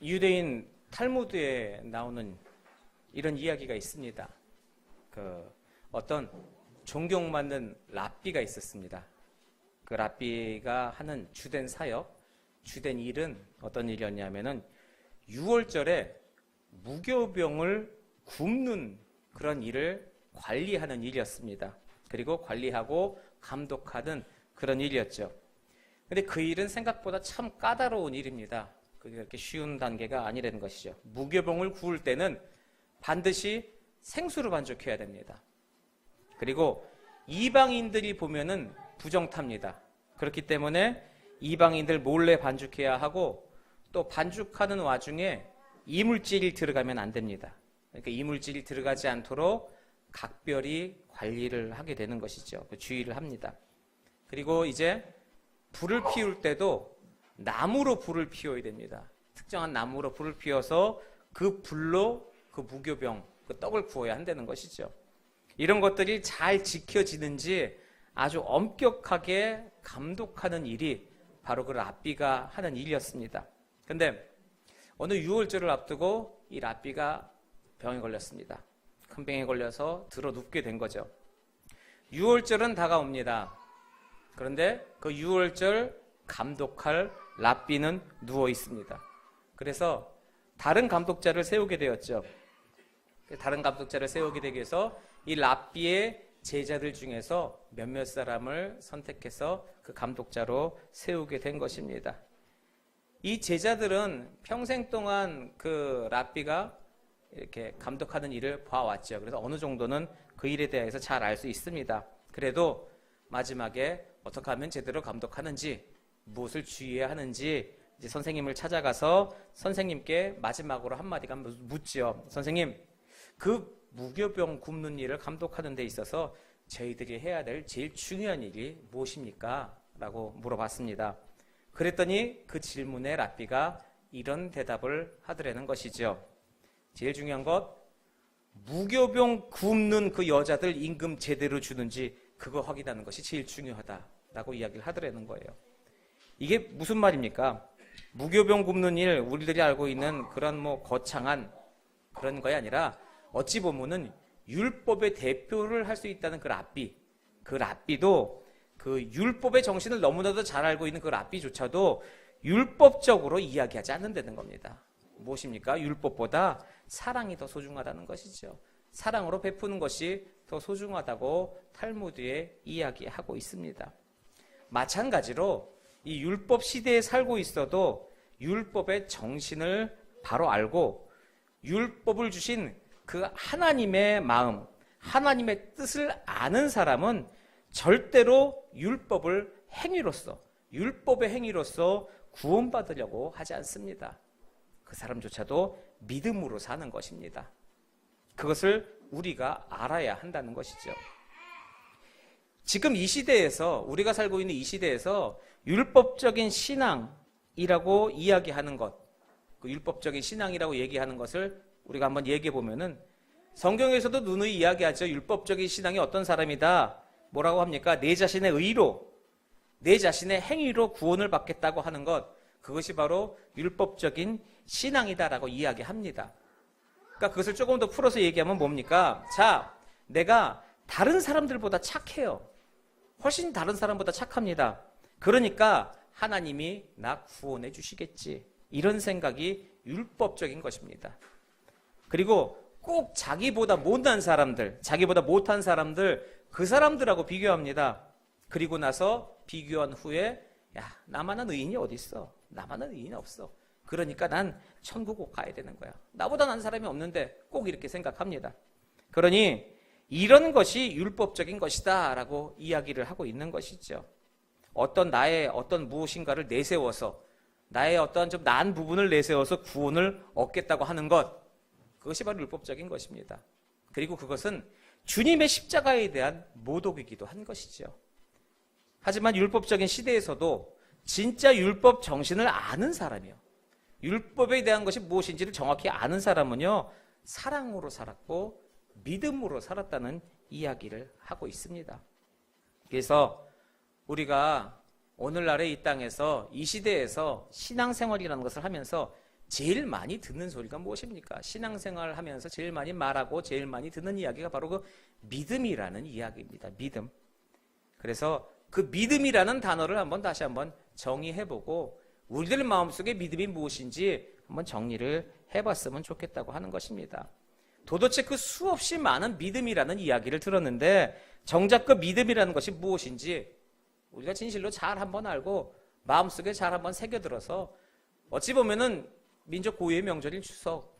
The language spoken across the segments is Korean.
유대인 탈무드에 나오는 이런 이야기가 있습니다. 어떤 존경받는 랍비가 있었습니다. 그 랍비가 하는 주된 사역, 주된 일은 어떤 일이었냐면은 6월절에 무교병을 굽는 그런 일을 관리하는 일이었습니다. 그리고 관리하고 감독하는 그런 일이었죠. 근데 그 일은 생각보다 참 까다로운 일입니다. 그게 그렇게 쉬운 단계가 아니라는 것이죠. 무교병을 구울 때는 반드시 생수로 반죽해야 됩니다. 그리고 이방인들이 보면은 부정탑니다. 그렇기 때문에 이방인들 몰래 반죽해야 하고, 또 반죽하는 와중에 이물질이 들어가면 안 됩니다. 그러니까 이물질이 들어가지 않도록 각별히 관리를 하게 되는 것이죠. 주의를 합니다. 그리고 이제 불을 피울 때도 나무로 불을 피워야 됩니다. 특정한 나무로 불을 피워서 그 불로 그 무교병, 그 떡을 구워야 한다는 것이죠. 이런 것들이 잘 지켜지는지 아주 엄격하게 감독하는 일이 바로 그 랍비가 하는 일이었습니다. 근데 어느 6월절을 앞두고 이 랍비가 병에 걸렸습니다. 큰 병에 걸려서 들어 눕게 된 거죠. 6월절은 다가옵니다. 그런데 그 6월절 감독할 랍비는 누워 있습니다. 그래서 다른 감독자를 세우게 되었죠. 다른 감독자를 세우게 되기 위해서 이 랍비의 제자들 중에서 몇몇 사람을 선택해서 그 감독자로 세우게 된 것입니다. 이 제자들은 평생 동안 그 랍비가 이렇게 감독하는 일을 봐왔죠. 그래서 어느 정도는 그 일에 대해서 잘 알 수 있습니다. 그래도 마지막에 어떻게 하면 제대로 감독하는지, 무엇을 주의해야 하는지 이제 선생님을 찾아가서 선생님께 마지막으로 한마디가 묻죠. 선생님, 그 무교병 굽는 일을 감독하는 데 있어서 저희들이 해야 될 제일 중요한 일이 무엇입니까? 라고 물어봤습니다. 그랬더니 그 질문에 랍비가 이런 대답을 하더라는 것이죠. 제일 중요한 것, 무교병 굽는 그 여자들 임금 제대로 주는지 그거 확인하는 것이 제일 중요하다라고 이야기를 하더라는 거예요. 이게 무슨 말입니까? 무교병 굽는 일, 우리들이 알고 있는 그런 거창한 그런 거이 아니라 어찌 보면은 율법의 대표를 할 수 있다는 그 랍비도 그 율법의 정신을 너무나도 잘 알고 있는 그 랍비조차도 율법적으로 이야기하지 않는다는 겁니다. 무엇입니까? 율법보다 사랑이 더 소중하다는 것이죠. 사랑으로 베푸는 것이 더 소중하다고 탈무드에 이야기하고 있습니다. 마찬가지로 이 율법 시대에 살고 있어도 율법의 정신을 바로 알고 율법을 주신 그 하나님의 마음, 하나님의 뜻을 아는 사람은 절대로 율법의 행위로서 구원받으려고 하지 않습니다. 그 사람조차도 믿음으로 사는 것입니다. 그것을 우리가 알아야 한다는 것이죠. 지금 이 시대에서, 우리가 살고 있는 이 시대에서 율법적인 신앙이라고 이야기하는 것, 그 율법적인 신앙이라고 얘기하는 것을 우리가 한번 얘기해 보면은 성경에서도 누누이 이야기하죠. 율법적인 신앙이 어떤 사람이다. 뭐라고 합니까? 내 자신의 의로, 내 자신의 행위로 구원을 받겠다고 하는 것, 그것이 바로 율법적인 신앙이다라고 이야기합니다. 그러니까 그것을 조금 더 풀어서 얘기하면 뭡니까? 자, 내가 다른 사람들보다 착해요. 훨씬 다른 사람보다 착합니다. 그러니까 하나님이 나 구원해 주시겠지. 이런 생각이 율법적인 것입니다. 그리고 꼭 자기보다 못난 사람들, 자기보다 못한 사람들, 그 사람들하고 비교합니다. 그리고 나서 비교한 후에 야, 나만한 의인이 어디 있어? 나만한 의인이 없어. 그러니까 난 천국 꼭 가야 되는 거야. 나보다 난 사람이 없는데 꼭 이렇게 생각합니다. 그러니 이런 것이 율법적인 것이다 라고 이야기를 하고 있는 것이죠. 나의 어떤 무엇인가를 내세워서, 나의 어떤 좀 나은 부분을 내세워서 구원을 얻겠다고 하는 것, 그것이 바로 율법적인 것입니다. 그리고 그것은 주님의 십자가에 대한 모독이기도 한 것이죠. 하지만 율법적인 시대에서도 진짜 율법 정신을 아는 사람이요, 율법에 대한 것이 무엇인지를 정확히 아는 사람은요, 사랑으로 살았고 믿음으로 살았다는 이야기를 하고 있습니다. 그래서 우리가 오늘날의 이 땅에서, 이 시대에서 신앙생활이라는 것을 하면서 제일 많이 듣는 소리가 무엇입니까? 신앙생활을 하면서 제일 많이 말하고 제일 많이 듣는 이야기가 바로 그 믿음이라는 이야기입니다. 믿음. 그래서 그 믿음이라는 단어를 다시 한번 정의해보고 우리들 마음속에 믿음이 무엇인지 한번 정리를 해봤으면 좋겠다고 하는 것입니다. 도대체 그 수없이 많은 믿음이라는 이야기를 들었는데 정작 그 믿음이라는 것이 무엇인지 우리가 진실로 잘 한번 알고 마음속에 잘 한번 새겨들어서 어찌 보면은 민족 고유의 명절인 추석,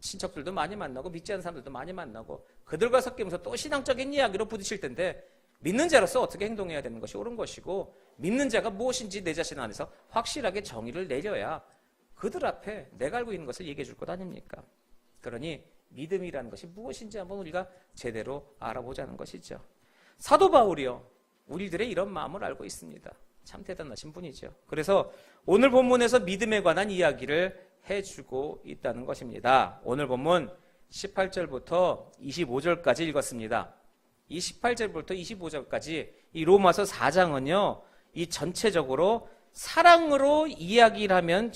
친척들도 많이 만나고 믿지 않는 사람들도 많이 만나고 그들과 섞이면서 또 신앙적인 이야기로 부딪힐 텐데 믿는 자로서 어떻게 행동해야 되는 것이 옳은 것이고 믿는 자가 무엇인지 내 자신 안에서 확실하게 정의를 내려야 그들 앞에 내가 알고 있는 것을 얘기해 줄 것 아닙니까? 그러니 믿음이라는 것이 무엇인지 한번 우리가 제대로 알아보자는 것이죠. 사도 바울이요, 우리들의 이런 마음을 알고 있습니다. 참 대단하신 분이죠. 그래서 오늘 본문에서 믿음에 관한 이야기를 해주고 있다는 것입니다. 오늘 본문 18절부터 25절까지 읽었습니다. 이 18절부터 25절까지 이 로마서 4장은요, 이 전체적으로 사랑으로 이야기를 하면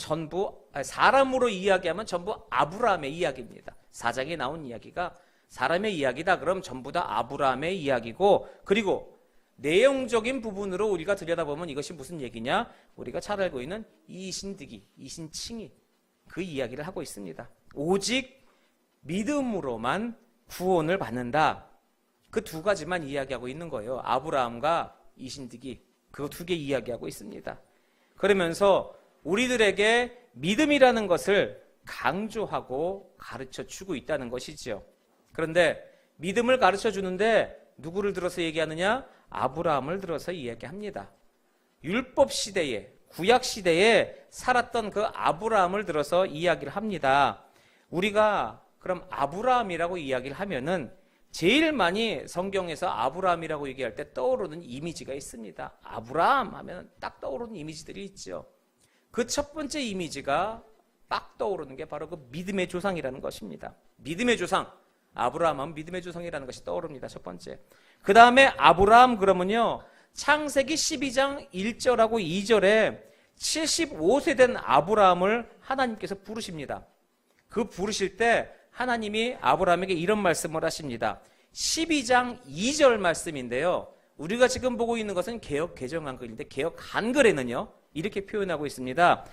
사람으로 이야기하면 전부 아브라함의 이야기입니다. 4장에 나온 이야기가 사람의 이야기다 그럼 전부 다 아브라함의 이야기고, 그리고 내용적인 부분으로 우리가 들여다보면 이것이 무슨 얘기냐? 우리가 잘 알고 있는 이신득이, 이신칭이 그 이야기를 하고 있습니다. 오직 믿음으로만 구원을 받는다. 그 두 가지만 이야기하고 있는 거예요. 아브라함과 이신득이 그 두 개 이야기하고 있습니다. 그러면서 우리들에게 믿음이라는 것을 강조하고 가르쳐 주고 있다는 것이죠. 그런데 믿음을 가르쳐 주는데 누구를 들어서 얘기하느냐? 아브라함을 들어서 이야기합니다. 율법 시대에, 구약 시대에 살았던 그 아브라함을 들어서 이야기를 합니다. 우리가 그럼 아브라함이라고 이야기를 하면은 제일 많이 성경에서 아브라함이라고 얘기할 때 떠오르는 이미지가 있습니다. 아브라함 하면 딱 떠오르는 이미지들이 있죠. 그 첫 번째 이미지가 딱 떠오르는 게 바로 그 믿음의 조상이라는 것입니다. 믿음의 조상, 아브라함 하면 믿음의 조상이라는 것이 떠오릅니다. 첫 번째. 그 다음에 아브라함 그러면요, 창세기 12장 1절하고 2절에 75세 된 아브라함을 하나님께서 부르십니다. 그 부르실 때 하나님이 아브라함에게 이런 말씀을 하십니다. 12장 2절 말씀인데요, 우리가 지금 보고 있는 것은 개역 개정 한글인데 개역 한글에는요 이렇게 표현하고 있습니다.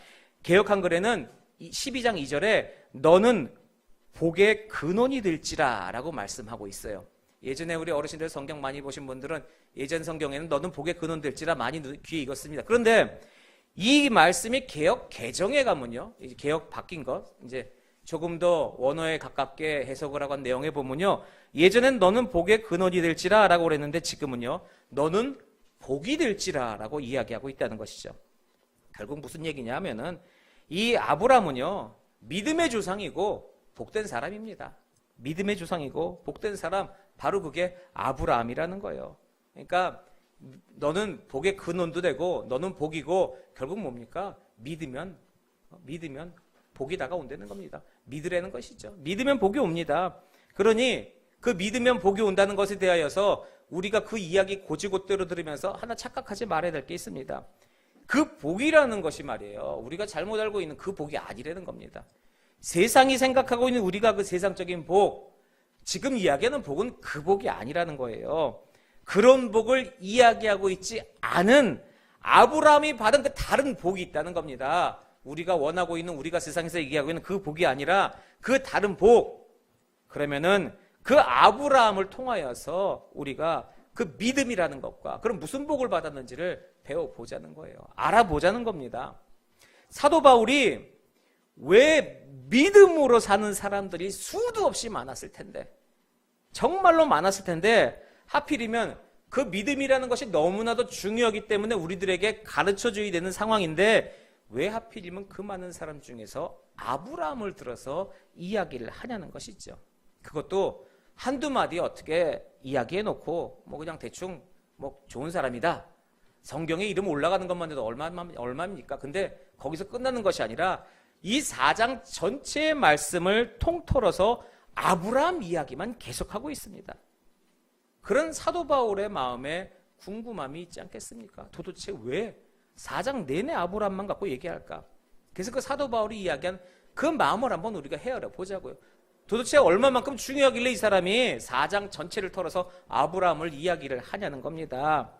개역 한글에는 12장 2절에 너는 복의 근원이 될지라 라고 말씀하고 있어요. 예전에 우리 어르신들 성경 많이 보신 분들은 예전 성경에는 너는 복의 근원 될지라 많이 귀에 익었습니다. 그런데 이 말씀이 개역 개정에 가면요, 이제 개역 바뀐 것, 이제 조금 더 원어에 가깝게 해석을 하고 한 내용에 보면요, 예전엔 너는 복의 근원이 될지라 라고 그랬는데 지금은요, 너는 복이 될지라 라고 이야기하고 있다는 것이죠. 결국 무슨 얘기냐 하면은 이 아브라함은요, 믿음의 조상이고 복된 사람입니다. 믿음의 조상이고 복된 사람, 바로 그게 아브라함이라는 거예요. 그러니까 너는 복의 근원도 되고 너는 복이고, 결국 뭡니까? 믿으면 복이 다가온다는 겁니다. 믿으라는 것이죠. 믿으면 복이 옵니다. 그러니 그 믿으면 복이 온다는 것에 대하여서 우리가 그 이야기 고지고대로 들으면서 하나 착각하지 말아야 될 게 있습니다. 그 복이라는 것이 말이에요, 우리가 잘못 알고 있는 그 복이 아니라는 겁니다. 세상이 생각하고 있는 우리가 그 세상적인 복, 지금 이야기하는 복은 그 복이 아니라는 거예요. 그런 복을 이야기하고 있지 않은 아브라함이 받은 그 다른 복이 있다는 겁니다. 우리가 원하고 있는, 우리가 세상에서 얘기하고 있는 그 복이 아니라 그 다른 복. 그러면은 그 아브라함을 통하여서 우리가 그 믿음이라는 것과 그럼 무슨 복을 받았는지를 배워보자는 거예요. 알아보자는 겁니다. 사도 바울이 왜 믿음으로 사는 사람들이 수도 없이 많았을 텐데, 정말로 많았을 텐데, 하필이면 그 믿음이라는 것이 너무나도 중요하기 때문에 우리들에게 가르쳐줘야 되는 상황인데, 왜 하필이면 그 많은 사람 중에서 아브라함을 들어서 이야기를 하냐는 것이죠. 그것도 한두 마디 어떻게 이야기해놓고 뭐 그냥 대충 뭐 좋은 사람이다, 성경에 이름 올라가는 것만 해도 얼마입니까? 근데 거기서 끝나는 것이 아니라 이 4장 전체의 말씀을 통틀어서 아브라함 이야기만 계속하고 있습니다. 그런 사도 바울의 마음에 궁금함이 있지 않겠습니까? 도대체 왜 4장 내내 아브라함만 갖고 얘기할까? 그래서 그 사도 바울이 이야기한 그 마음을 한번 우리가 헤아려 보자고요. 도대체 얼마만큼 중요하길래 이 사람이 4장 전체를 털어서 아브라함을 이야기를 하냐는 겁니다.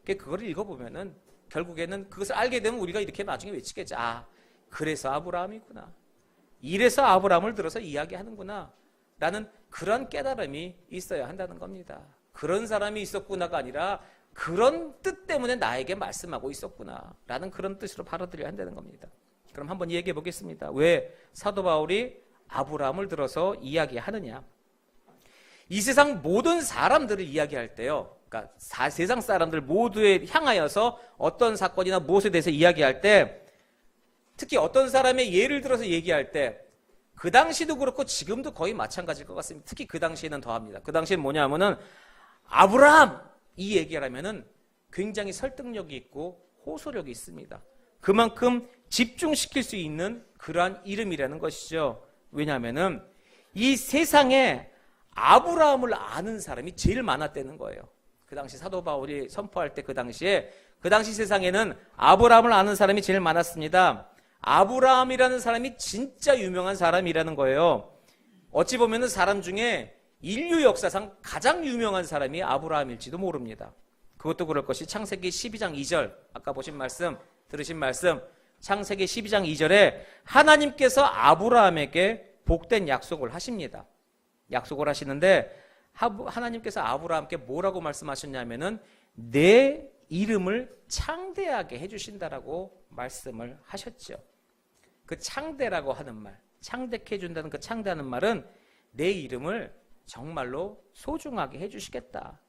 그걸 읽어보면은 결국에는 그것을 알게 되면 우리가 이렇게 나중에 외치겠죠. 아, 그래서 아브라함이구나. 이래서 아브라함을 들어서 이야기하는구나. 라는 그런 깨달음이 있어야 한다는 겁니다. 그런 사람이 있었구나가 아니라 그런 뜻 때문에 나에게 말씀하고 있었구나. 라는 그런 뜻으로 받아들여야 한다는 겁니다. 그럼 한번 얘기해 보겠습니다. 왜 사도 바울이 아브라함을 들어서 이야기하느냐? 이 세상 모든 사람들을 이야기할 때요. 그러니까 세상 사람들 모두에 향하여서 어떤 사건이나 무엇에 대해서 이야기할 때, 특히 어떤 사람의 예를 들어서 얘기할 때, 그 당시도 그렇고 지금도 거의 마찬가지일 것 같습니다. 특히 그 당시에는 더합니다. 그 당시에는 뭐냐 하면은 아브라함 이 얘기를 하면은 굉장히 설득력이 있고 호소력이 있습니다. 그만큼 집중시킬 수 있는 그러한 이름이라는 것이죠. 왜냐하면은 이 세상에 아브라함을 아는 사람이 제일 많았다는 거예요. 그 당시 사도 바울이 선포할 때 그 당시 세상에는 아브라함을 아는 사람이 제일 많았습니다. 아브라함이라는 사람이 진짜 유명한 사람이라는 거예요. 어찌 보면은 사람 중에 인류 역사상 가장 유명한 사람이 아브라함일지도 모릅니다. 그것도 그럴 것이 창세기 12장 2절 아까 들으신 말씀 창세기 12장 2절에 하나님께서 아브라함에게 복된 약속을 하십니다. 약속을 하시는데 하나님께서 아브라함께 뭐라고 말씀하셨냐면은 내 이름을 창대하게 해주신다라고 말씀을 하셨죠. 그 창대라고 하는 말, 창대케 해준다는 그 창대하는 말은 내 이름을 정말로 소중하게 해주시겠다.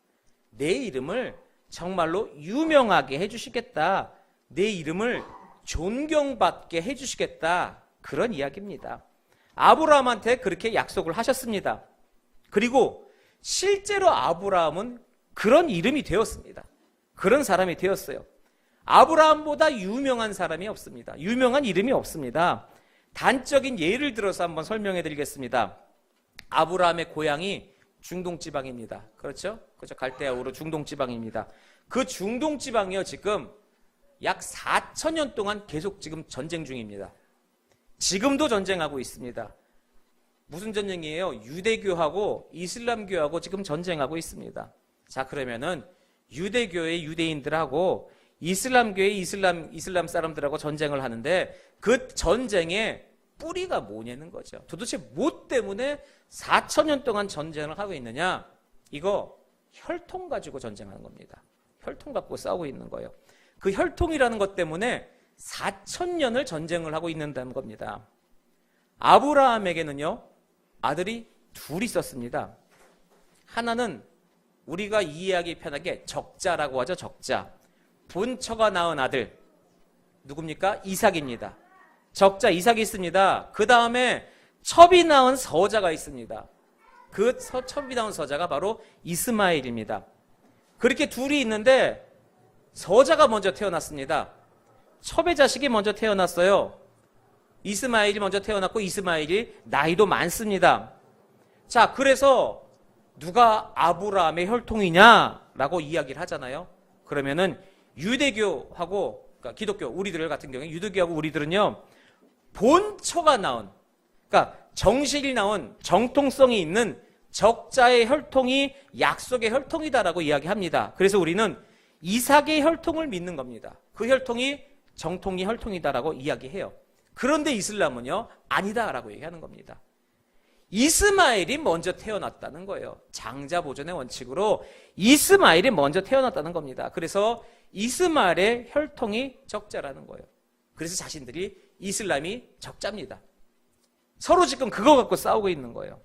내 이름을 정말로 유명하게 해주시겠다. 내 이름을 존경받게 해주시겠다. 그런 이야기입니다. 아브라함한테 그렇게 약속을 하셨습니다. 그리고 실제로 아브라함은 그런 이름이 되었습니다. 그런 사람이 되었어요. 아브라함보다 유명한 사람이 없습니다. 유명한 이름이 없습니다. 단적인 예를 들어서 한번 설명해 드리겠습니다. 아브라함의 고향이 중동 지방입니다. 그렇죠? 갈대아 우르 중동 지방입니다. 그 중동 지방이요, 지금 약 4,000년 동안 계속 지금 전쟁 중입니다. 지금도 전쟁하고 있습니다. 무슨 전쟁이에요? 유대교하고 이슬람교하고 지금 전쟁하고 있습니다. 자, 그러면은 유대교의 유대인들하고 이슬람교의 이슬람 사람들하고 전쟁을 하는데 그 전쟁의 뿌리가 뭐냐는 거죠. 도대체 뭐 때문에 4,000년 동안 전쟁을 하고 있느냐? 이거 혈통 가지고 전쟁하는 겁니다. 혈통 갖고 싸우고 있는 거예요. 그 혈통이라는 것 때문에 4,000년을 전쟁을 하고 있는다는 겁니다. 아브라함에게는요, 아들이 둘이 있었습니다. 하나는 우리가 이해하기 편하게 적자라고 하죠. 적자. 본처가 낳은 아들 누굽니까? 이삭입니다. 적자 이삭이 있습니다. 그 다음에 첩이 낳은 서자가 있습니다. 그 첩이 낳은 서자가 바로 이스마엘입니다. 그렇게 둘이 있는데 서자가 먼저 태어났습니다. 첩의 자식이 먼저 태어났어요. 이스마엘이 먼저 태어났고 이스마엘이 나이도 많습니다. 자, 그래서 누가 아브라함의 혈통이냐라고 이야기를 하잖아요. 그러면은 유대교하고 그러니까 기독교 우리들 같은 경우에 유대교하고 우리들은요, 본처가 낳은, 그러니까 정실이 나온 정통성이 있는 적자의 혈통이 약속의 혈통이다라고 이야기합니다. 그래서 우리는 이삭의 혈통을 믿는 겁니다. 그 혈통이 정통이 혈통이다라고 이야기해요. 그런데 이슬람은요, 아니다라고 얘기하는 겁니다. 이스마엘이 먼저 태어났다는 거예요. 장자보존의 원칙으로 이스마엘이 먼저 태어났다는 겁니다. 그래서 이스마엘의 혈통이 적자라는 거예요. 그래서 자신들이 이슬람이 적자입니다. 서로 지금 그거 갖고 싸우고 있는 거예요.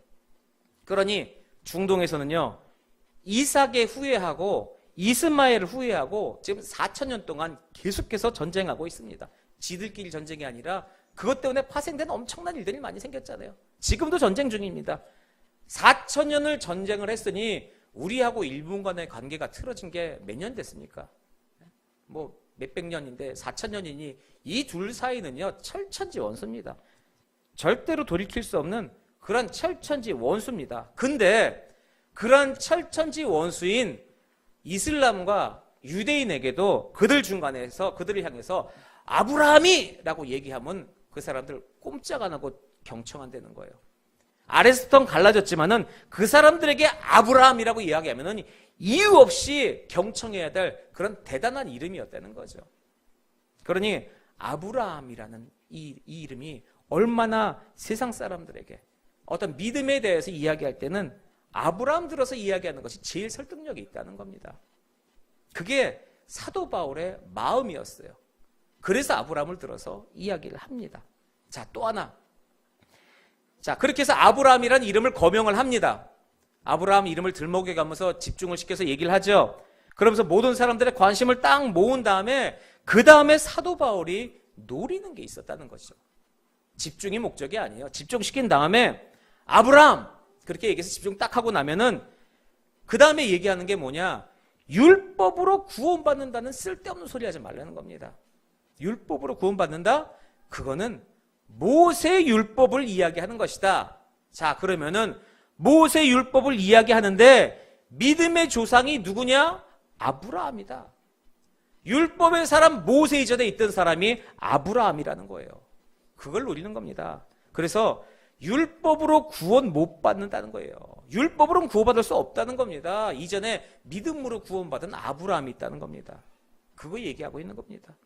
그러니 중동에서는요, 이삭의 후예하고 이스마엘을 후예하고 지금 4,000년 동안 계속해서 전쟁하고 있습니다. 지들끼리 전쟁이 아니라 그것 때문에 파생된 엄청난 일들이 많이 생겼잖아요. 지금도 전쟁 중입니다. 4,000년을 전쟁을 했으니 우리하고 일본 간의 관계가 틀어진 게 몇 년 됐습니까? 뭐 몇백 년인데 4,000년이니 이 둘 사이는요, 철천지 원수입니다. 절대로 돌이킬 수 없는 그런 철천지 원수입니다. 근데 그런 철천지 원수인 이슬람과 유대인에게도 그들 중간에서 그들을 향해서 아브라함이 라고 얘기하면 그 사람들 꼼짝 안 하고 경청한다는 거예요. 아래서부터 갈라졌지만은 그 사람들에게 아브라함이라고 이야기하면은 이유 없이 경청해야 될 그런 대단한 이름이었다는 거죠. 그러니 아브라함이라는 이 이름이 얼마나 세상 사람들에게 어떤 믿음에 대해서 이야기할 때는 아브라함 들어서 이야기하는 것이 제일 설득력이 있다는 겁니다. 그게 사도 바울의 마음이었어요. 그래서 아브라함을 들어서 이야기를 합니다. 자, 또 하나. 자, 그렇게 해서 아브라함이라는 이름을 거명을 합니다. 아브라함 이름을 들먹여 가면서 집중을 시켜서 얘기를 하죠. 그러면서 모든 사람들의 관심을 딱 모은 다음에 그 다음에 사도 바울이 노리는 게 있었다는 것이죠. 집중이 목적이 아니에요. 집중시킨 다음에 아브라함 그렇게 얘기해서 집중 딱 하고 나면은 그 다음에 얘기하는 게 뭐냐? 율법으로 구원받는다는 쓸데없는 소리 하지 말라는 겁니다. 율법으로 구원받는다? 그거는 모세 율법을 이야기하는 것이다. 자, 그러면은 모세 율법을 이야기하는데 믿음의 조상이 누구냐? 아브라함이다. 율법의 사람 모세 이전에 있던 사람이 아브라함이라는 거예요. 그걸 노리는 겁니다. 그래서 율법으로 구원 못 받는다는 거예요. 율법으로는 구원받을 수 없다는 겁니다. 이전에 믿음으로 구원받은 아브라함이 있다는 겁니다. 그거 얘기하고 있는 겁니다.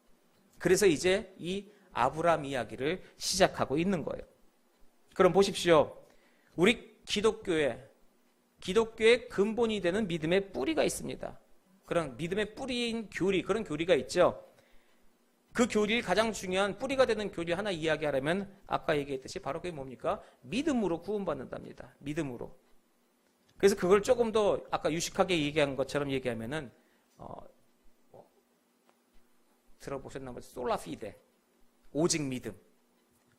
그래서 이제 이 아브라함 이야기를 시작하고 있는 거예요. 그럼 보십시오. 우리 기독교의 근본이 되는 믿음의 뿌리가 있습니다. 그런 믿음의 뿌리인 교리, 그런 교리가 있죠. 그 교리를 가장 중요한 뿌리가 되는 교리 하나 이야기하려면 아까 얘기했듯이 바로 그게 뭡니까? 믿음으로 구원받는답니다. 믿음으로. 그래서 그걸 조금 더 아까 유식하게 얘기한 것처럼 얘기하면은 들어보셨나 봐요. 솔라피데. 오직 믿음.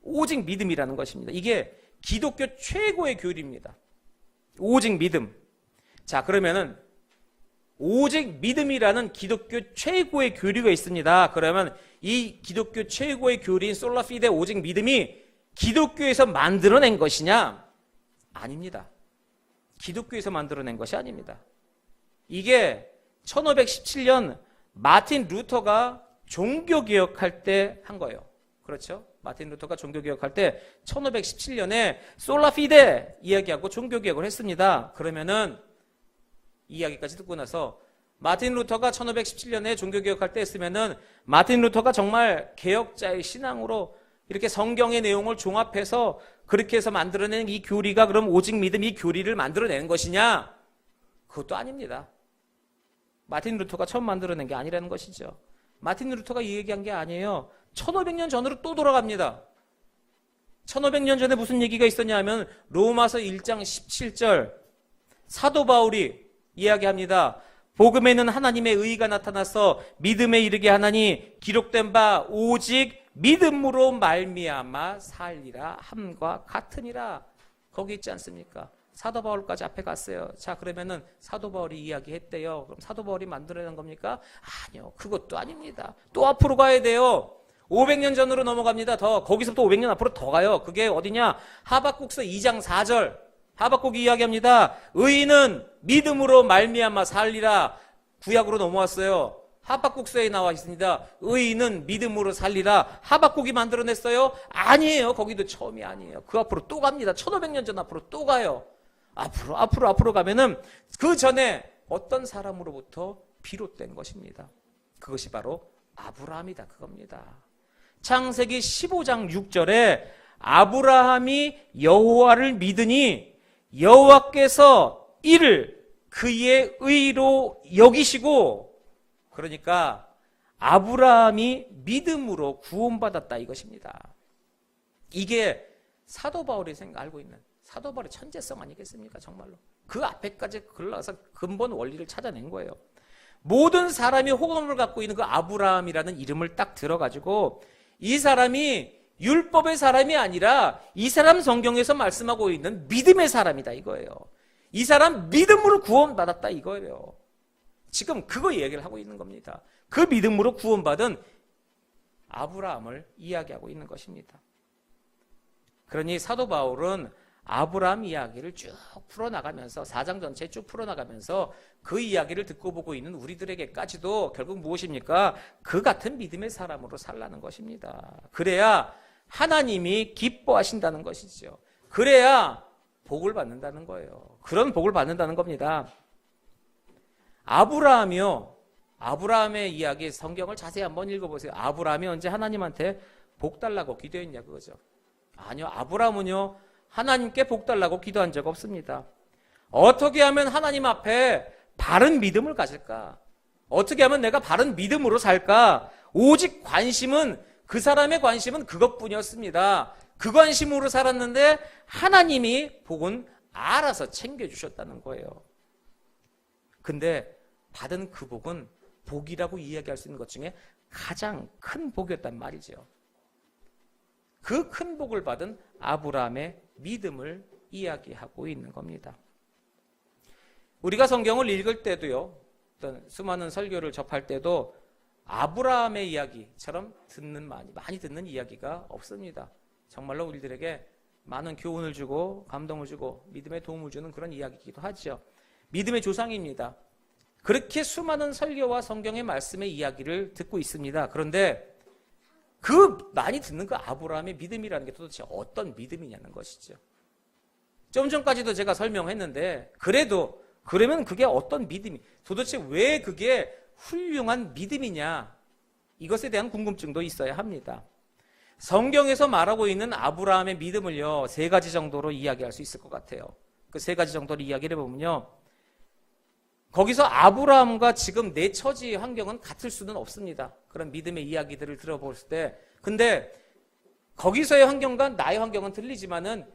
오직 믿음이라는 것입니다. 이게 기독교 최고의 교리입니다. 오직 믿음. 자, 그러면은 오직 믿음이라는 기독교 최고의 교리가 있습니다. 그러면 이 기독교 최고의 교리인 솔라피데 오직 믿음이 기독교에서 만들어낸 것이냐? 아닙니다. 기독교에서 만들어낸 것이 아닙니다. 이게 1517년 마틴 루터가 종교개혁할 때 한 거예요. 그렇죠? 마틴 루터가 종교개혁할 때 1517년에 솔라피데 이야기하고 종교개혁을 했습니다. 그러면은 이야기까지 듣고 나서 마틴 루터가 1517년에 종교개혁할 때 했으면은 마틴 루터가 정말 개혁자의 신앙으로 이렇게 성경의 내용을 종합해서 그렇게 해서 만들어낸 이 교리가 그럼 오직 믿음 이 교리를 만들어낸 것이냐? 그것도 아닙니다. 마틴 루터가 처음 만들어낸 게 아니라는 것이죠. 마틴 루터가 이 얘기한 게 아니에요. 1500년 전으로 또 돌아갑니다. 1500년 전에 무슨 얘기가 있었냐 하면 로마서 1장 17절 사도 바울이 이야기합니다. 복음에는 하나님의 의가 나타나서 믿음에 이르게 하나니 기록된 바 오직 믿음으로 말미암아 살리라 함과 같으니라. 거기 있지 않습니까? 사도 바울까지 앞에 갔어요. 자, 그러면은 사도 바울이 이야기했대요. 그럼 사도 바울이 만들어낸 겁니까? 아니요. 그것도 아닙니다. 또 앞으로 가야 돼요. 500년 전으로 넘어갑니다. 거기서부터 500년 앞으로 더 가요. 그게 어디냐? 하박국서 2장 4절. 하박국이 이야기합니다. 의인은 믿음으로 말미암아 살리라. 구약으로 넘어왔어요. 하박국서에 나와 있습니다. 의인은 믿음으로 살리라. 하박국이 만들어냈어요? 아니에요. 거기도 처음이 아니에요. 그 앞으로 또 갑니다. 1500년 전 앞으로 또 가요. 앞으로 가면은 그 전에 어떤 사람으로부터 비롯된 것입니다. 그것이 바로 아브라함이다. 그겁니다. 창세기 15장 6절에 아브라함이 여호와를 믿으니 여호와께서 이를 그의 의로 여기시고, 그러니까 아브라함이 믿음으로 구원받았다 이것입니다. 이게 사도 바울이 알고 있는 사도 바울의 천재성 아니겠습니까? 정말로 그 앞에까지 글러서 근본 원리를 찾아낸 거예요. 모든 사람이 호감을 갖고 있는 그 아브라함이라는 이름을 딱 들어가지고 이 사람이 율법의 사람이 아니라 이 사람 성경에서 말씀하고 있는 믿음의 사람이다 이거예요. 이 사람 믿음으로 구원받았다 이거예요. 지금 그거 얘기를 하고 있는 겁니다. 그 믿음으로 구원받은 아브라함을 이야기하고 있는 것입니다. 그러니 사도 바울은 아브라함 이야기를 쭉 풀어나가면서 4장 전체 쭉 풀어나가면서 그 이야기를 듣고 보고 있는 우리들에게까지도 결국 무엇입니까? 그 같은 믿음의 사람으로 살라는 것입니다. 그래야 하나님이 기뻐하신다는 것이죠. 그래야 복을 받는다는 거예요. 그런 복을 받는다는 겁니다. 아브라함의 이야기 성경을 자세히 한번 읽어보세요. 아브라함이 언제 하나님한테 복 달라고 기도했냐 그거죠. 아니요. 아브라함은요. 하나님께 복 달라고 기도한 적 없습니다. 어떻게 하면 하나님 앞에 바른 믿음을 가질까? 어떻게 하면 내가 바른 믿음으로 살까? 오직 그 사람의 관심은 그것뿐이었습니다. 그 관심으로 살았는데 하나님이 복은 알아서 챙겨주셨다는 거예요. 근데 받은 그 복은 복이라고 이야기할 수 있는 것 중에 가장 큰 복이었단 말이죠. 그 큰 복을 받은 아브라함의 믿음을 이야기하고 있는 겁니다. 우리가 성경을 읽을 때도요, 어떤 수많은 설교를 접할 때도 아브라함의 이야기처럼 많이 듣는 이야기가 없습니다. 정말로 우리들에게 많은 교훈을 주고 감동을 주고 믿음에 도움을 주는 그런 이야기이기도 하죠. 믿음의 조상입니다. 그렇게 수많은 설교와 성경의 말씀의 이야기를 듣고 있습니다. 그런데 많이 듣는 그 아브라함의 믿음이라는 게 도대체 어떤 믿음이냐는 것이죠. 좀 전까지도 제가 설명했는데 그러면 그게 어떤 도대체 왜 그게 훌륭한 믿음이냐, 이것에 대한 궁금증도 있어야 합니다. 성경에서 말하고 있는 아브라함의 믿음을요, 3가지 정도로 이야기할 수 있을 것 같아요. 그 3가지 정도로 이야기를 해보면요, 거기서 아브라함과 지금 내 처지 환경은 같을 수는 없습니다. 그런 믿음의 이야기들을 들어볼 때. 근데 거기서의 환경과 나의 환경은 틀리지만은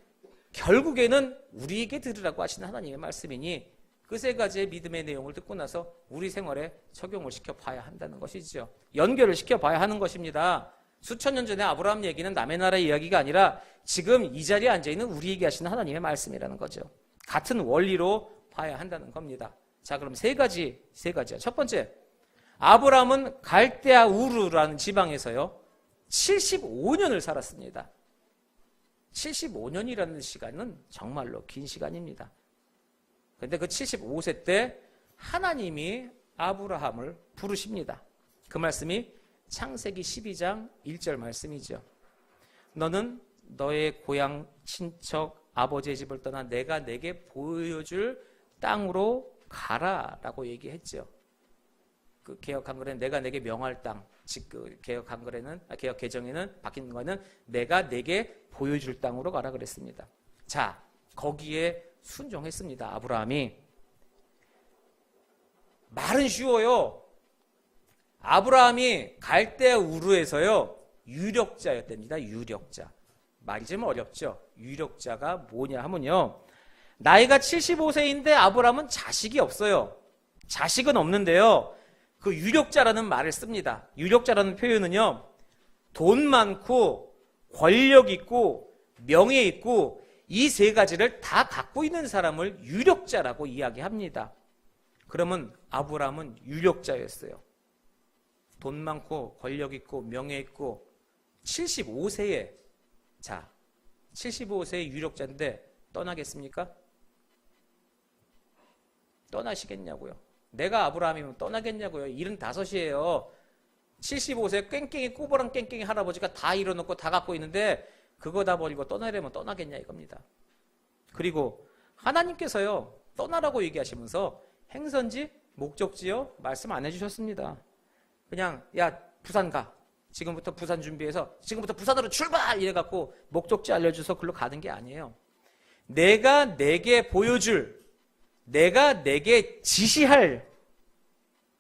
결국에는 우리에게 들으라고 하시는 하나님의 말씀이니 그 3가지의 믿음의 내용을 듣고 나서 우리 생활에 적용을 시켜봐야 한다는 것이죠. 연결을 시켜봐야 하는 것입니다. 수천 년 전에 아브라함 얘기는 남의 나라의 이야기가 아니라 지금 이 자리에 앉아있는 우리에게 하시는 하나님의 말씀이라는 거죠. 같은 원리로 봐야 한다는 겁니다. 자, 그럼 3가지야. 첫 번째, 아브라함은 갈대아 우르라는 지방에서요 75년을 살았습니다. 75년이라는 시간은 정말로 긴 시간입니다. 그런데 그 75세 때 하나님이 아브라함을 부르십니다. 그 말씀이 창세기 12장 1절 말씀이죠. 너는 너의 고향 친척 아버지의 집을 떠나 내가 내게 보여줄 땅으로 가라라고 얘기했죠. 그 개역 한글에는 내가 내게 명할 땅, 즉 그 개역 개정에는 바뀐 거는 내가 내게 보여줄 땅으로 가라 그랬습니다. 자, 거기에 순종했습니다. 아브라함이. 말은 쉬워요. 아브라함이 갈대아 우르에서요 유력자였답니다. 유력자. 말이 좀 어렵죠. 유력자가 뭐냐 하면요, 나이가 75세인데 아브라함은 자식이 없어요. 자식은 없는데요, 그 유력자라는 말을 씁니다. 유력자라는 표현은요, 돈 많고 권력 있고 명예 있고 이 3가지를 다 갖고 있는 사람을 유력자라고 이야기합니다. 그러면 아브라함은 유력자였어요. 돈 많고 권력 있고 명예 있고 75세에 75세의 유력자인데 떠나겠습니까? 떠나시겠냐고요. 내가 아브라함이면 떠나겠냐고요. 75이에요. 75세 깽깽이 꼬부랑 깽깽이 할아버지가 다 이뤄놓고 다 갖고 있는데 그거 다 버리고 떠나려면 떠나겠냐 이겁니다. 그리고 하나님께서요 떠나라고 얘기하시면서 행선지, 목적지요 말씀 안 해주셨습니다. 그냥 야 부산 가. 지금부터 부산 준비해서 지금부터 부산으로 출발! 이래갖고 목적지 알려줘서 글로 가는 게 아니에요. 내가 내게 보여줄, 내가 내게 지시할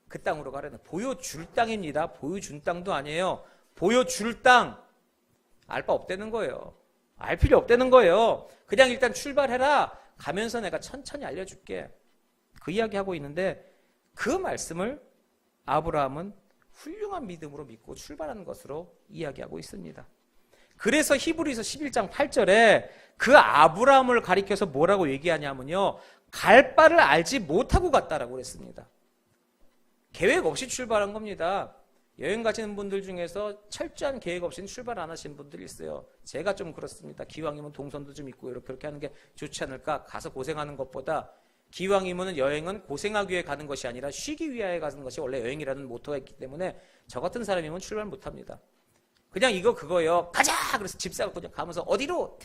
그 땅으로 가라는, 보여줄 땅입니다. 보여준 땅도 아니에요. 보여줄 땅. 알 바 없다는 거예요. 알 필요 없다는 거예요. 그냥 일단 출발해라. 가면서 내가 천천히 알려줄게. 그 이야기하고 있는데 그 말씀을 아브라함은 훌륭한 믿음으로 믿고 출발하는 것으로 이야기하고 있습니다. 그래서 히브리서 11장 8절에 그 아브라함을 가리켜서 뭐라고 얘기하냐면요, 갈 바를 알지 못하고 갔다라고 그랬습니다. 계획 없이 출발한 겁니다. 여행 가시는 분들 중에서 철저한 계획 없이는 출발 안 하시는 분들이 있어요. 제가 좀 그렇습니다. 기왕이면 동선도 좀 있고 그렇게 하는 게 좋지 않을까. 가서 고생하는 것보다 기왕이면 여행은 고생하기 위해 가는 것이 아니라 쉬기 위하여 가는 것이 원래 여행이라는 모토가 있기 때문에 저 같은 사람이면 출발 못합니다. 그냥 이거 그거요. 가자! 그래서 집 사고 그냥 가면서 어디로?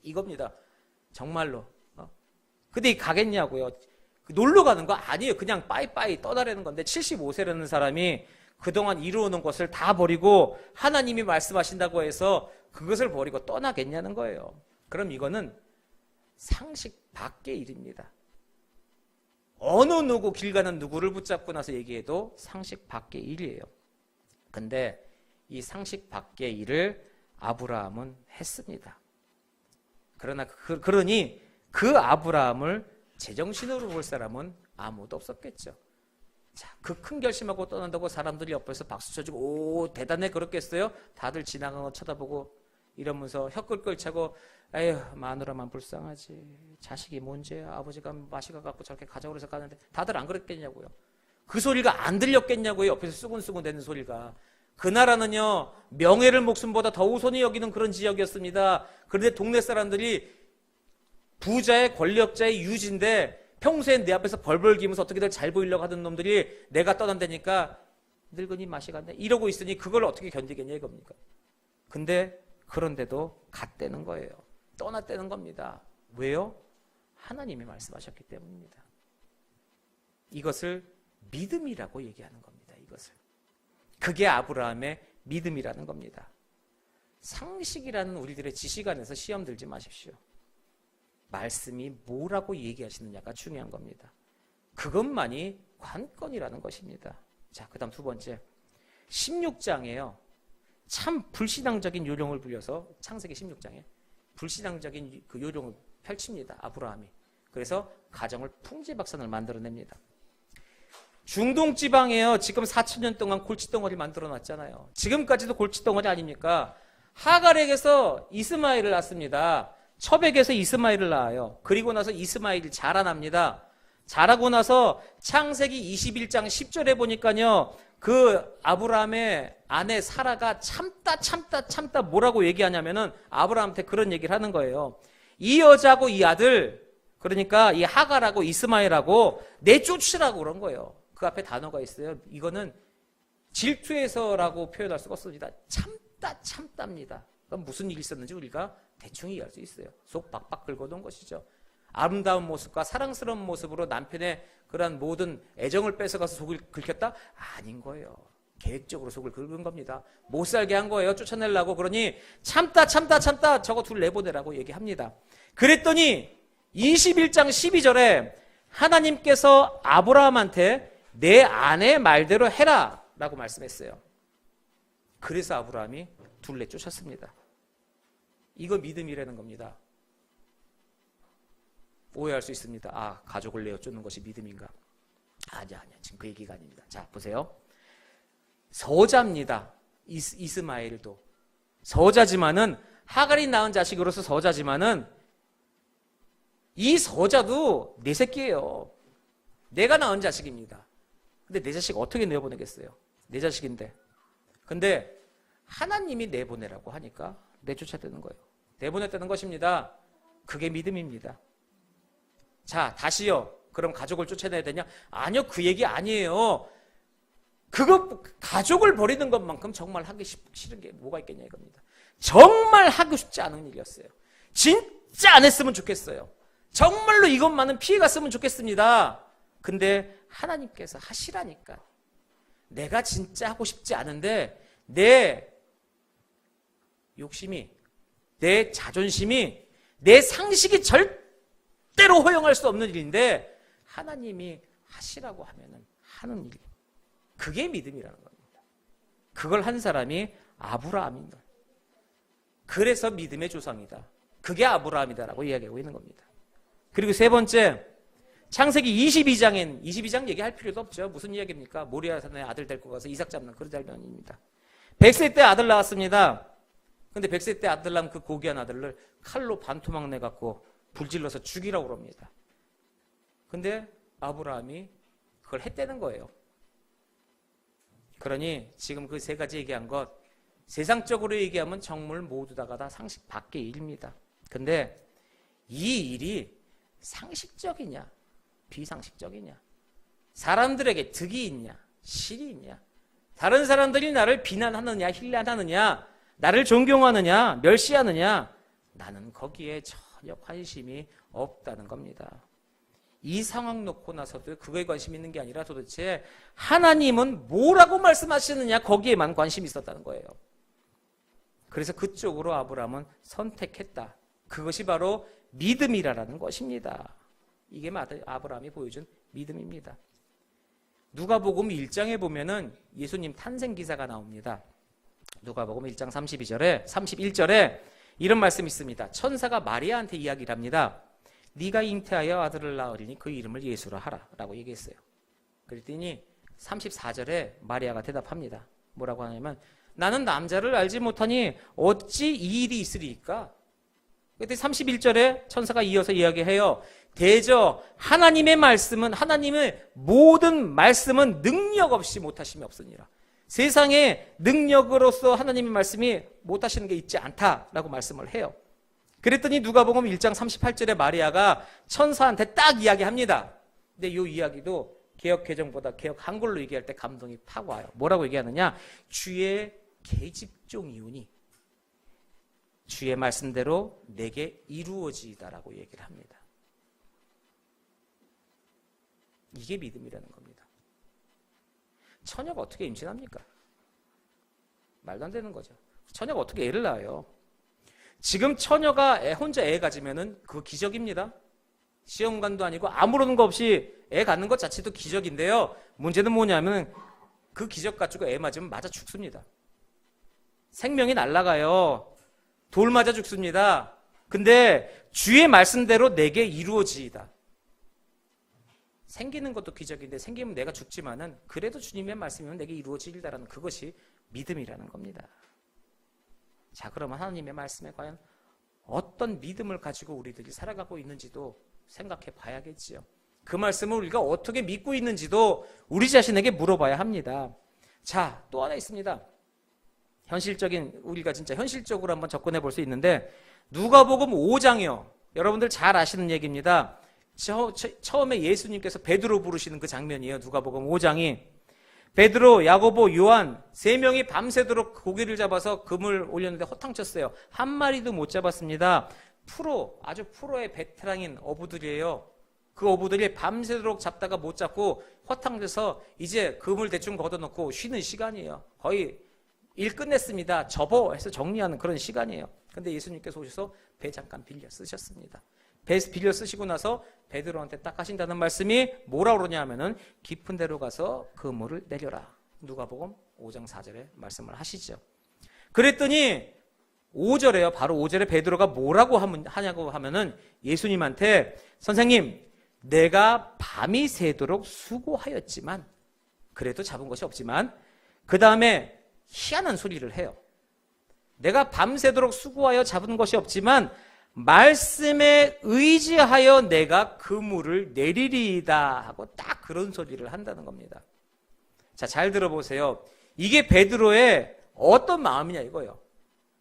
이겁니다. 정말로. 근데 가겠냐고요. 놀러 가는 거 아니에요. 그냥 빠이빠이 떠나려는 건데 75세라는 사람이 그동안 이루어놓은 것을 다 버리고 하나님이 말씀하신다고 해서 그것을 버리고 떠나겠냐는 거예요. 그럼 이거는 상식 밖의 일입니다. 어느 누구 길 가는 누구를 붙잡고 나서 얘기해도 상식 밖의 일이에요. 근데 이 상식 밖의 일을 아브라함은 했습니다. 그러니 그 아브라함을 제정신으로 볼 사람은 아무도 없었겠죠. 자, 그 큰 결심하고 떠난다고 사람들이 옆에서 박수 쳐주고 오 대단해 그렇겠어요? 다들 지나가는 거 쳐다보고 이러면서 혀끌끌 차고 에휴 마누라만 불쌍하지 자식이 문제야 아버지가 마시가 갖고 저렇게 가자고 해서 가는데 다들 안 그랬겠냐고요. 그 소리가 안 들렸겠냐고요. 옆에서 수근수근 대는 소리가. 그 나라는요 명예를 목숨보다 더 우선히 여기는 그런 지역이었습니다. 그런데 동네 사람들이 부자의 권력자의 유지인데 평소엔 내 앞에서 벌벌 기면서 어떻게든 잘 보이려고 하던 놈들이 내가 떠난다니까 늙은이 맛이 간다 이러고 있으니 그걸 어떻게 견디겠냐 이겁니까. 근데 그런데도 갔다는 거예요. 떠났다는 겁니다. 왜요? 하나님이 말씀하셨기 때문입니다. 이것을 믿음이라고 얘기하는 겁니다. 이것을. 그게 아브라함의 믿음이라는 겁니다. 상식이라는 우리들의 지식 안에서 시험 들지 마십시오. 말씀이 뭐라고 얘기하시느냐가 중요한 겁니다. 그것만이 관건이라는 것입니다. 자, 그 다음 두 번째 16장에요. 참 불신앙적인 요령을 부려서 창세기 16장에 불신앙적인 그 요령을 펼칩니다. 아브라함이. 그래서 가정을 풍지박산을 만들어냅니다. 중동 지방에요. 지금 4,000년 동안 골칫덩어리 만들어놨잖아요. 지금까지도 골칫덩어리 아닙니까? 하갈에게서 이스마엘을 낳습니다. 처백에서 이스마엘을 낳아요. 그리고 나서 이스마엘이 자라납니다. 자라고 나서 창세기 21장 10절에 보니까요. 그 아브라함의 아내 사라가 참다 뭐라고 얘기하냐면은 아브라함한테 그런 얘기를 하는 거예요. 이 여자하고 이 아들 그러니까 이 하갈하고 이스마엘하고 내쫓으라고 그런 거예요. 그 앞에 단어가 있어요. 이거는 질투해서라고 표현할 수가 없습니다. 참답니다. 그럼 무슨 일이 있었는지 우리가 대충 이해할 수 있어요. 속 박박 긁어놓은 것이죠. 아름다운 모습과 사랑스러운 모습으로 남편의 그런 모든 애정을 뺏어가서 속을 긁혔다? 아닌 거예요. 계획적으로 속을 긁은 겁니다. 못 살게 한 거예요. 쫓아내려고. 그러니 참다 저거 둘 내보내라고 얘기합니다. 그랬더니 21장 12절에 하나님께서 아브라함한테 내 아내 말대로 해라 라고 말씀했어요. 그래서 아브라함이 둘 내쫓았습니다. 이거 믿음이라는 겁니다. 오해할 수 있습니다. 아, 가족을 내어쫓는 것이 믿음인가? 아니야. 지금 그 얘기가 아닙니다. 자, 보세요. 서자입니다. 이스마엘도. 서자지만은, 하갈이 낳은 자식으로서 서자지만은, 이 서자도 내 새끼예요. 내가 낳은 자식입니다. 근데 내 자식 어떻게 내보내겠어요? 내 자식인데. 근데 하나님이 내보내라고 하니까 내쫓아대는 거예요. 내보냈다는 것입니다. 그게 믿음입니다. 자, 다시요. 그럼 가족을 쫓아내야 되냐? 아니요, 그 얘기 아니에요. 그거 가족을 버리는 것만큼 정말 하기 싫은 게 뭐가 있겠냐 이겁니다. 정말 하고 싶지 않은 일이었어요. 진짜 안 했으면 좋겠어요. 정말로 이것만은 피해갔으면 좋겠습니다. 근데 하나님께서 하시라니까. 내가 진짜 하고 싶지 않은데 내 욕심이, 내 자존심이, 내 상식이 절대로 허용할 수 없는 일인데 하나님이 하시라고 하면은 하는 일. 그게 믿음이라는 겁니다. 그걸 한 사람이 아브라함입니다. 그래서 믿음의 조상이다. 그게 아브라함이다라고 이야기하고 있는 겁니다. 그리고 세 번째, 창세기 22장 얘기할 필요도 없죠. 무슨 이야기입니까? 모리아산에 아들 데리고 가서 이삭 잡는 그런 장면입니다. 100세 때 아들 낳았습니다. 근데 100세 때 아들 낳은 그 고귀한 아들을 칼로 반토막 내갖고 불질러서 죽이라고 그럽니다. 근데 아브라함이 그걸 했다는 거예요. 그러니 지금 그 세 가지 얘기한 것, 세상적으로 얘기하면 정말 모두 다가 다 상식 밖의 일입니다. 근데 이 일이 상식적이냐, 비상식적이냐, 사람들에게 득이 있냐, 실이 있냐, 다른 사람들이 나를 비난하느냐, 힐난하느냐, 나를 존경하느냐, 멸시하느냐, 나는 거기에 전혀 관심이 없다는 겁니다. 이 상황 놓고 나서도 그거에 관심 있는 게 아니라 도대체 하나님은 뭐라고 말씀하시느냐, 거기에만 관심이 있었다는 거예요. 그래서 그쪽으로 아브라함은 선택했다. 그것이 바로 믿음이라는 것입니다. 이게 아브라함이 보여준 믿음입니다. 누가복음 1장에 보면은 예수님 탄생 기사가 나옵니다. 누가복음 1장 31절에 이런 말씀이 있습니다. 천사가 마리아한테 이야기를 합니다. 네가 잉태하여 아들을 낳으리니 그 이름을 예수라 하라 라고 얘기했어요. 그랬더니 34절에 마리아가 대답합니다. 뭐라고 하냐면 나는 남자를 알지 못하니 어찌 이 일이 있으리까? 그때 31절에 천사가 이어서 이야기해요. 대저 하나님의 말씀은, 하나님의 모든 말씀은 능력 없이 못하심이 없으니라. 세상에 능력으로서 하나님의 말씀이 못하시는 게 있지 않다라고 말씀을 해요. 그랬더니 누가복음 1장 38절에 마리아가 천사한테 딱 이야기합니다. 근데 이 이야기도 개역 개정보다 개역 한글로 얘기할 때 감동이 팍 와요. 뭐라고 얘기하느냐? 주의 계집종이오니 주의 말씀대로 내게 이루어지이다라고 얘기를 합니다. 이게 믿음이라는 겁니다. 처녀가 어떻게 임신합니까? 말도 안 되는 거죠. 처녀가 어떻게 애를 낳아요? 지금 처녀가 혼자 애 가지면은 그거 기적입니다. 시험관도 아니고 아무런 거 없이 애 갖는 것 자체도 기적인데요. 문제는 뭐냐면 그 기적 가지고 애 맞으면 맞아 죽습니다. 생명이 날아가요. 돌 맞아 죽습니다. 근데 주의 말씀대로 내게 이루어지이다. 생기는 것도 기적인데 생기면 내가 죽지만은 그래도 주님의 말씀이면 내게 이루어지리다라는 그것이 믿음이라는 겁니다. 자, 그러면 하나님의 말씀에 과연 어떤 믿음을 가지고 우리들이 살아가고 있는지도 생각해 봐야겠지요. 그 말씀을 우리가 어떻게 믿고 있는지도 우리 자신에게 물어봐야 합니다. 자, 또 하나 있습니다. 현실적인, 우리가 진짜 현실적으로 한번 접근해 볼 수 있는데 누가복음 5장이요. 여러분들 잘 아시는 얘기입니다. 처음에 예수님께서 베드로 부르시는 그 장면이에요. 누가복음 5장이. 베드로, 야고보, 요한 세 명이 밤새도록 고기를 잡아서 금을 올렸는데 허탕쳤어요. 한 마리도 못 잡았습니다. 아주 프로의 베테랑인 어부들이에요. 그 어부들이 밤새도록 잡다가 못 잡고 허탕쳐서 이제 금을 대충 걷어놓고 쉬는 시간이에요. 거의 일 끝냈습니다. 접어 해서 정리하는 그런 시간이에요. 근데 예수님께서 오셔서 배 잠깐 빌려 쓰셨습니다. 배 빌려 쓰시고 나서 베드로한테 딱 하신다는 말씀이 뭐라고 그러냐 하면은 깊은 데로 가서 그물을 내려라. 누가복음 5장 4절에 말씀을 하시죠. 그랬더니 5절에요. 바로 5절에 베드로가 뭐라고 하냐고 하면은 예수님한테 선생님, 내가 밤이 새도록 수고하였지만 그래도 잡은 것이 없지만 그 다음에 희한한 소리를 해요. 내가 밤새도록 수고하여 잡은 것이 없지만 말씀에 의지하여 내가 그물을 내리리이다 하고 딱 그런 소리를 한다는 겁니다. 자, 잘 들어보세요. 이게 베드로의 어떤 마음이냐 이거예요.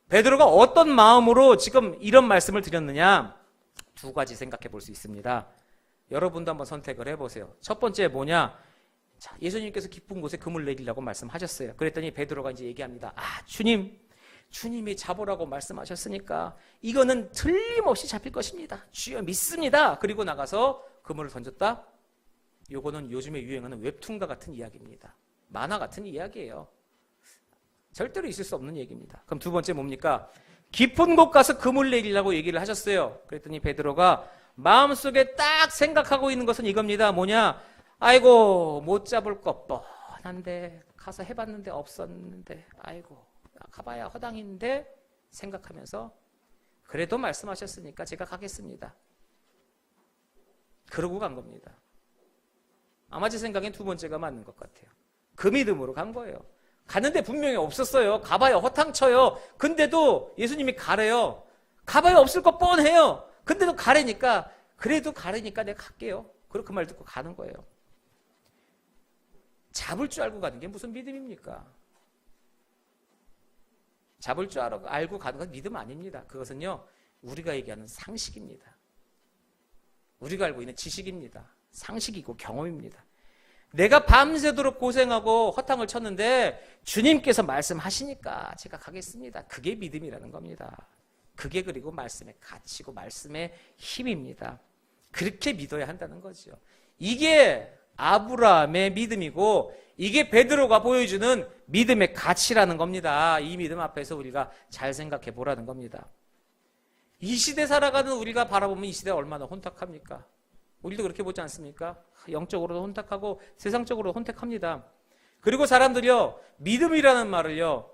베드로가 어떤 마음으로 지금 이런 말씀을 드렸느냐? 두 가지 생각해 볼 수 있습니다. 여러분도 한번 선택을 해보세요. 첫 번째 뭐냐? 자, 예수님께서 깊은 곳에 그물 내리라고 말씀하셨어요. 그랬더니 베드로가 이제 얘기합니다. 주님이 잡으라고 말씀하셨으니까 이거는 틀림없이 잡힐 것입니다. 주여 믿습니다. 그리고 나가서 그물을 던졌다. 요거는 요즘에 유행하는 웹툰과 같은 이야기입니다. 만화 같은 이야기예요. 절대로 있을 수 없는 얘기입니다. 그럼 두 번째 뭡니까? 깊은 곳 가서 그물 내리라고 얘기를 하셨어요. 그랬더니 베드로가 마음속에 딱 생각하고 있는 것은 이겁니다. 뭐냐? 아이고 못 잡을 것 뻔한데 가서 해봤는데 없었는데 아이고 가봐야 허당인데 생각하면서 그래도 말씀하셨으니까 제가 가겠습니다. 그러고 간 겁니다. 아마 제 생각엔 두 번째가 맞는 것 같아요. 그 믿음으로 간 거예요. 가는데 분명히 없었어요. 가봐야 허탕쳐요. 근데도 예수님이 가래요. 가봐야 없을 것 뻔해요. 근데도 가래니까 그래도 가래니까 내가 갈게요. 그리고 그 말 듣고 가는 거예요. 잡을 줄 알고 가는 게 무슨 믿음입니까? 잡을 줄 알고 가는 건 믿음 아닙니다. 그것은요, 우리가 얘기하는 상식입니다. 우리가 알고 있는 지식입니다. 상식이고 경험입니다. 내가 밤새도록 고생하고 허탕을 쳤는데 주님께서 말씀하시니까 제가 가겠습니다. 그게 믿음이라는 겁니다. 그게 그리고 말씀의 가치고 말씀의 힘입니다. 그렇게 믿어야 한다는 거죠. 이게 아브라함의 믿음이고 이게 베드로가 보여주는 믿음의 가치라는 겁니다. 이 믿음 앞에서 우리가 잘 생각해 보라는 겁니다. 이 시대 살아가는 우리가 바라보면 이 시대가 얼마나 혼탁합니까? 우리도 그렇게 보지 않습니까? 영적으로도 혼탁하고 세상적으로도 혼탁합니다. 그리고 사람들이요, 믿음이라는 말을요,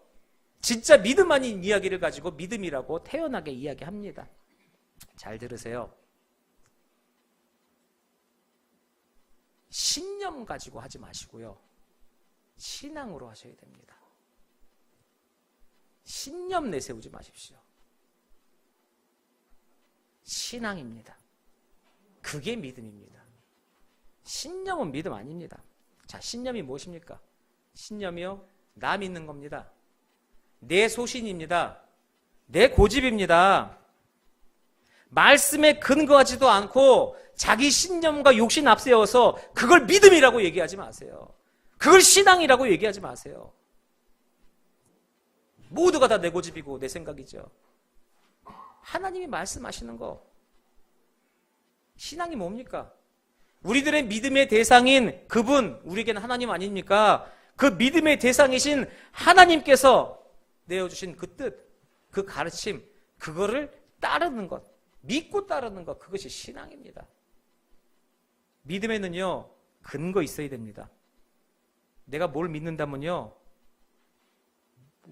진짜 믿음 아닌 이야기를 가지고 믿음이라고 태연하게 이야기합니다. 잘 들으세요. 신념 가지고 하지 마시고요, 신앙으로 하셔야 됩니다. 신념 내세우지 마십시오. 신앙입니다. 그게 믿음입니다. 신념은 믿음 아닙니다. 자, 신념이 무엇입니까? 신념이요, 나 믿는 겁니다. 내 소신입니다. 내 고집입니다. 말씀에 근거하지도 않고 자기 신념과 욕심 앞세워서 그걸 믿음이라고 얘기하지 마세요. 그걸 신앙이라고 얘기하지 마세요. 모두가 다 내 고집이고 내 생각이죠. 하나님이 말씀하시는 거, 신앙이 뭡니까? 우리들의 믿음의 대상인 그분, 우리에게는 하나님 아닙니까? 그 믿음의 대상이신 하나님께서 내어주신 그 뜻, 그 가르침, 그거를 따르는 것, 믿고 따르는 것, 그것이 신앙입니다. 믿음에는요, 근거 있어야 됩니다. 내가 뭘 믿는다면요,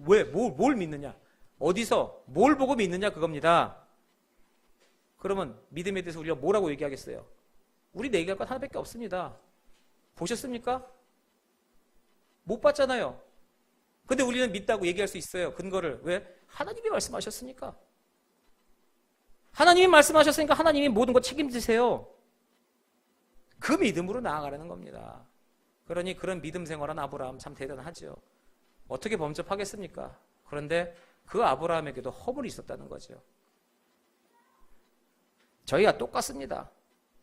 왜, 뭘 믿느냐? 어디서, 뭘 보고 믿느냐? 그겁니다. 그러면 믿음에 대해서 우리가 뭐라고 얘기하겠어요? 우리 얘기할 것 하나밖에 없습니다. 보셨습니까? 못 봤잖아요. 근데 우리는 믿다고 얘기할 수 있어요. 근거를. 왜? 하나님이 말씀하셨으니까. 하나님이 말씀하셨으니까 하나님이 모든 것 책임지세요. 그 믿음으로 나아가라는 겁니다. 그러니 그런 믿음 생활한 아브라함 참 대단하죠. 어떻게 범접하겠습니까? 그런데 그 아브라함에게도 허물이 있었다는 거죠. 저희가 똑같습니다.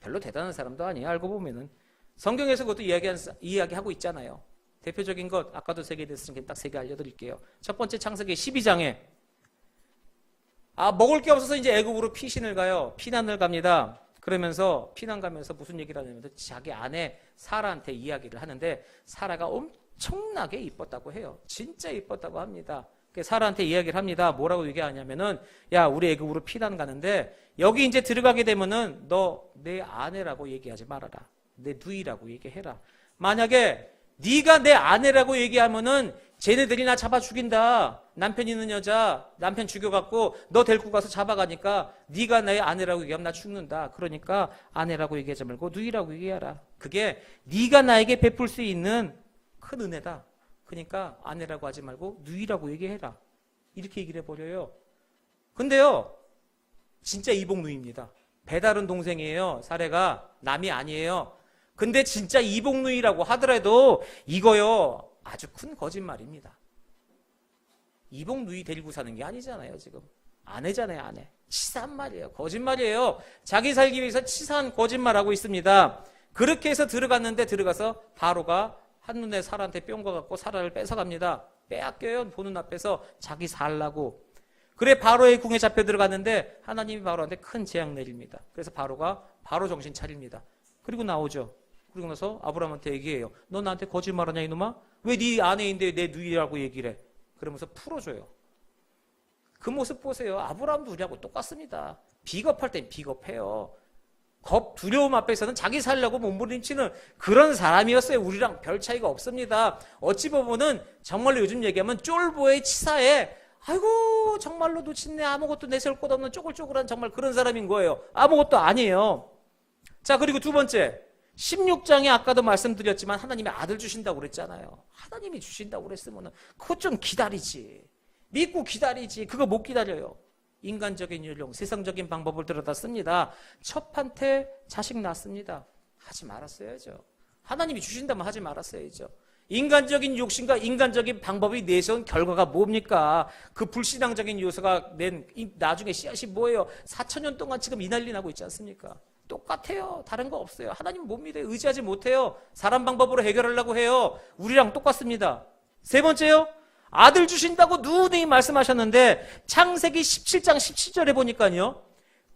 별로 대단한 사람도 아니에요. 알고 보면은. 성경에서 그것도 이야기하고 있잖아요. 대표적인 것, 아까도 3개 됐으니까 딱 3개 알려드릴게요. 첫 번째 창세기 12장에 먹을 게 없어서 이제 애굽으로 피신을 가요. 피난을 갑니다. 그러면서 피난 가면서 무슨 얘기를 하냐면 자기 아내 사라한테 이야기를 하는데 사라가 엄청나게 이뻤다고 해요. 진짜 이뻤다고 합니다. 사라한테 이야기를 합니다. 뭐라고 얘기하냐면은 야, 우리 애굽으로 피난 가는데 여기 이제 들어가게 되면은 너 내 아내라고 얘기하지 말아라. 내 누이라고 얘기해라. 만약에 네가 내 아내라고 얘기하면은 쟤네들이 나 잡아 죽인다. 남편 있는 여자 남편 죽여갖고 너 데리고 가서 잡아가니까 네가 내 아내라고 얘기하면 나 죽는다. 그러니까 아내라고 얘기하지 말고 누이라고 얘기하라. 그게 네가 나에게 베풀 수 있는 큰 은혜다. 그러니까 아내라고 하지 말고 누이라고 얘기해라. 이렇게 얘기를 해버려요. 근데요, 진짜 이복 누이입니다. 배다른 동생이에요. 사례가 남이 아니에요. 근데 진짜 이복 누이라고 하더라도 이거요, 아주 큰 거짓말입니다. 이복 누이 데리고 사는 게 아니잖아요. 지금 아내잖아요. 아내. 치사한 말이에요. 거짓말이에요. 자기 살기 위해서 치사한 거짓말하고 있습니다. 그렇게 해서 들어갔는데 들어가서 바로가 한눈에 사라한테 뿅 가갖고 사라를 뺏어갑니다. 빼앗겨요. 보는 앞에서 자기 살라고. 그래 바로의 궁에 잡혀 들어갔는데 하나님이 바로한테 큰 재앙 내립니다. 그래서 바로가 바로 정신 차립니다. 그리고 나오죠. 그리고 나서 아브라함한테 얘기해요. 너 나한테 거짓말하냐 이놈아? 왜 네 아내인데 내 누이라고 얘기를 해? 그러면서 풀어줘요. 그 모습 보세요. 아브라함도 우리하고 똑같습니다. 비겁할 땐 비겁해요. 두려움 앞에서는 자기 살려고 몸부림치는 그런 사람이었어요. 우리랑 별 차이가 없습니다. 어찌 보면은 정말로 요즘 얘기하면 쫄보의 치사에 아이고 정말로 놓친네, 아무것도 내세울 것 없는 쪼글쪼글한 정말 그런 사람인 거예요. 아무것도 아니에요. 자, 그리고 두 번째 16장에 아까도 말씀드렸지만 하나님이 아들 주신다고 그랬잖아요. 하나님이 주신다고 그랬으면 그것 좀 기다리지. 믿고 기다리지. 그거 못 기다려요. 인간적인 요령, 세상적인 방법을 들여다 씁니다. 첩한테 자식 낳습니다. 하지 말았어야죠. 하나님이 주신다면 하지 말았어야죠. 인간적인 욕심과 인간적인 방법이 내세운 결과가 뭡니까? 그 불신앙적인 요소가 낸 나중에 씨앗이 뭐예요? 4,000년 동안 지금 이 난리 나고 있지 않습니까? 똑같아요. 다른 거 없어요. 하나님 못 믿어요. 의지하지 못해요. 사람 방법으로 해결하려고 해요. 우리랑 똑같습니다. 세 번째요. 아들 주신다고 누누이 말씀하셨는데 창세기 17장 17절에 보니까요.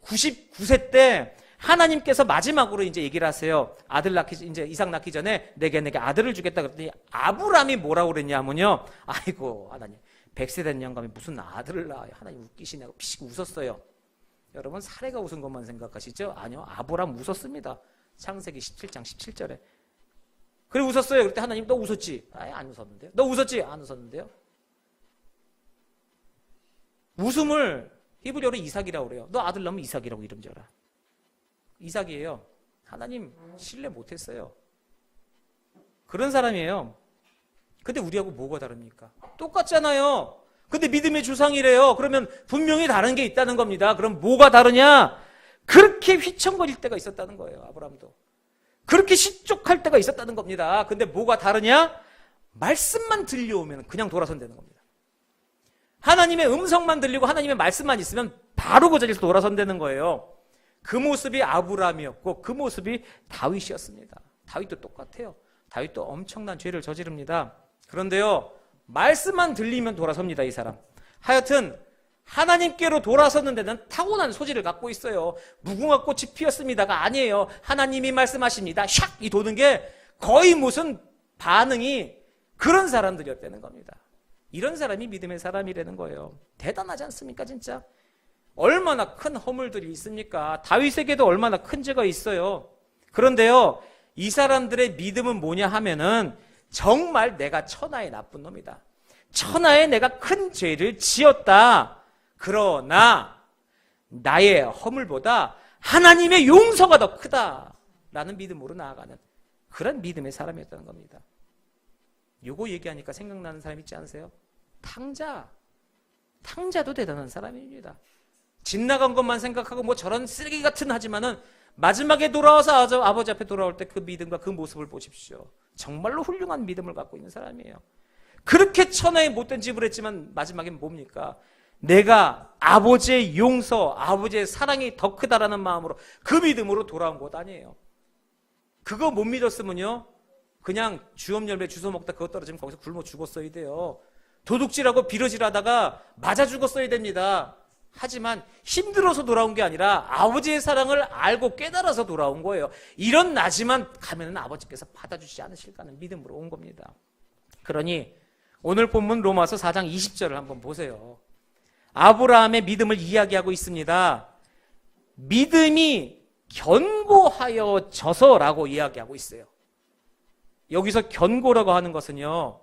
99세 때 하나님께서 마지막으로 이제 얘기를 하세요. 아들 낳기, 이제 이삭 낳기 전에 내게 아들을 주겠다 그랬더니 아브라함이 뭐라고 그랬냐면요. 아이고, 하나님. 100세 된 영감이 무슨 아들을 낳아요. 하나님 웃기시냐고 피식 웃었어요. 여러분, 사례가 웃은 것만 생각하시죠? 아니요. 아브라함 웃었습니다. 창세기 17장 17절에. 그래 웃었어요. 그때 하나님 너 웃었지? 아예 안 웃었는데요. 너 웃었지? 안 웃었는데요. 웃음을 히브리어로 이삭이라고 그래요. 너 아들 낳으면 이삭이라고 이름 지어라. 이삭이에요. 하나님 신뢰 못했어요. 그런 사람이에요. 근데 우리하고 뭐가 다릅니까? 똑같잖아요. 근데 믿음의 주상이래요. 그러면 분명히 다른 게 있다는 겁니다. 그럼 뭐가 다르냐? 그렇게 휘청거릴 때가 있었다는 거예요. 아브라함도. 그렇게 시족할 때가 있었다는 겁니다. 근데 뭐가 다르냐? 말씀만 들려오면 그냥 돌아선다는 겁니다. 하나님의 음성만 들리고 하나님의 말씀만 있으면 바로 그 자리에서 돌아선다는 거예요. 그 모습이 아브라함이었고 그 모습이 다윗이었습니다. 다윗도 똑같아요. 다윗도 엄청난 죄를 저지릅니다. 그런데요, 말씀만 들리면 돌아섭니다, 이 사람. 하여튼 하나님께로 돌아서는 데는 타고난 소질을 갖고 있어요. 무궁화 꽃이 피었습니다가 아니에요. 하나님이 말씀하십니다. 샥! 이 도는 게 거의 무슨 반응이 그런 사람들이었다는 겁니다. 이런 사람이 믿음의 사람이라는 거예요. 대단하지 않습니까, 진짜? 얼마나 큰 허물들이 있습니까? 다윗에게도 얼마나 큰 죄가 있어요. 그런데요, 이 사람들의 믿음은 뭐냐 하면은 정말 내가 천하의 나쁜 놈이다. 천하에 내가 큰 죄를 지었다. 그러나 나의 허물보다 하나님의 용서가 더 크다라는 믿음으로 나아가는 그런 믿음의 사람이었다는 겁니다. 요거 얘기하니까 생각나는 사람 있지 않으세요? 탕자도 대단한 사람입니다. 집 나간 것만 생각하고 뭐 저런 쓰레기 같은 하지만은 마지막에 돌아와서 아버지 앞에 돌아올 때 그 믿음과 그 모습을 보십시오. 정말로 훌륭한 믿음을 갖고 있는 사람이에요. 그렇게 천하에 못된 집을 했지만 마지막엔 뭡니까? 내가 아버지의 용서, 아버지의 사랑이 더 크다라는 마음으로 그 믿음으로 돌아온 것 아니에요. 그거 못 믿었으면요, 그냥 주염 열매 주워 먹다 그거 떨어지면 거기서 굶어 죽었어야 돼요. 도둑질하고 비러질하다가 맞아 죽었어야 됩니다. 하지만 힘들어서 돌아온 게 아니라 아버지의 사랑을 알고 깨달아서 돌아온 거예요. 이런 나지만 가면은 아버지께서 받아주시지 않으실까 하는 믿음으로 온 겁니다. 그러니 오늘 본문 로마서 4장 20절을 한번 보세요. 아브라함의 믿음을 이야기하고 있습니다. 믿음이 견고하여져서라고 이야기하고 있어요. 여기서 견고라고 하는 것은요,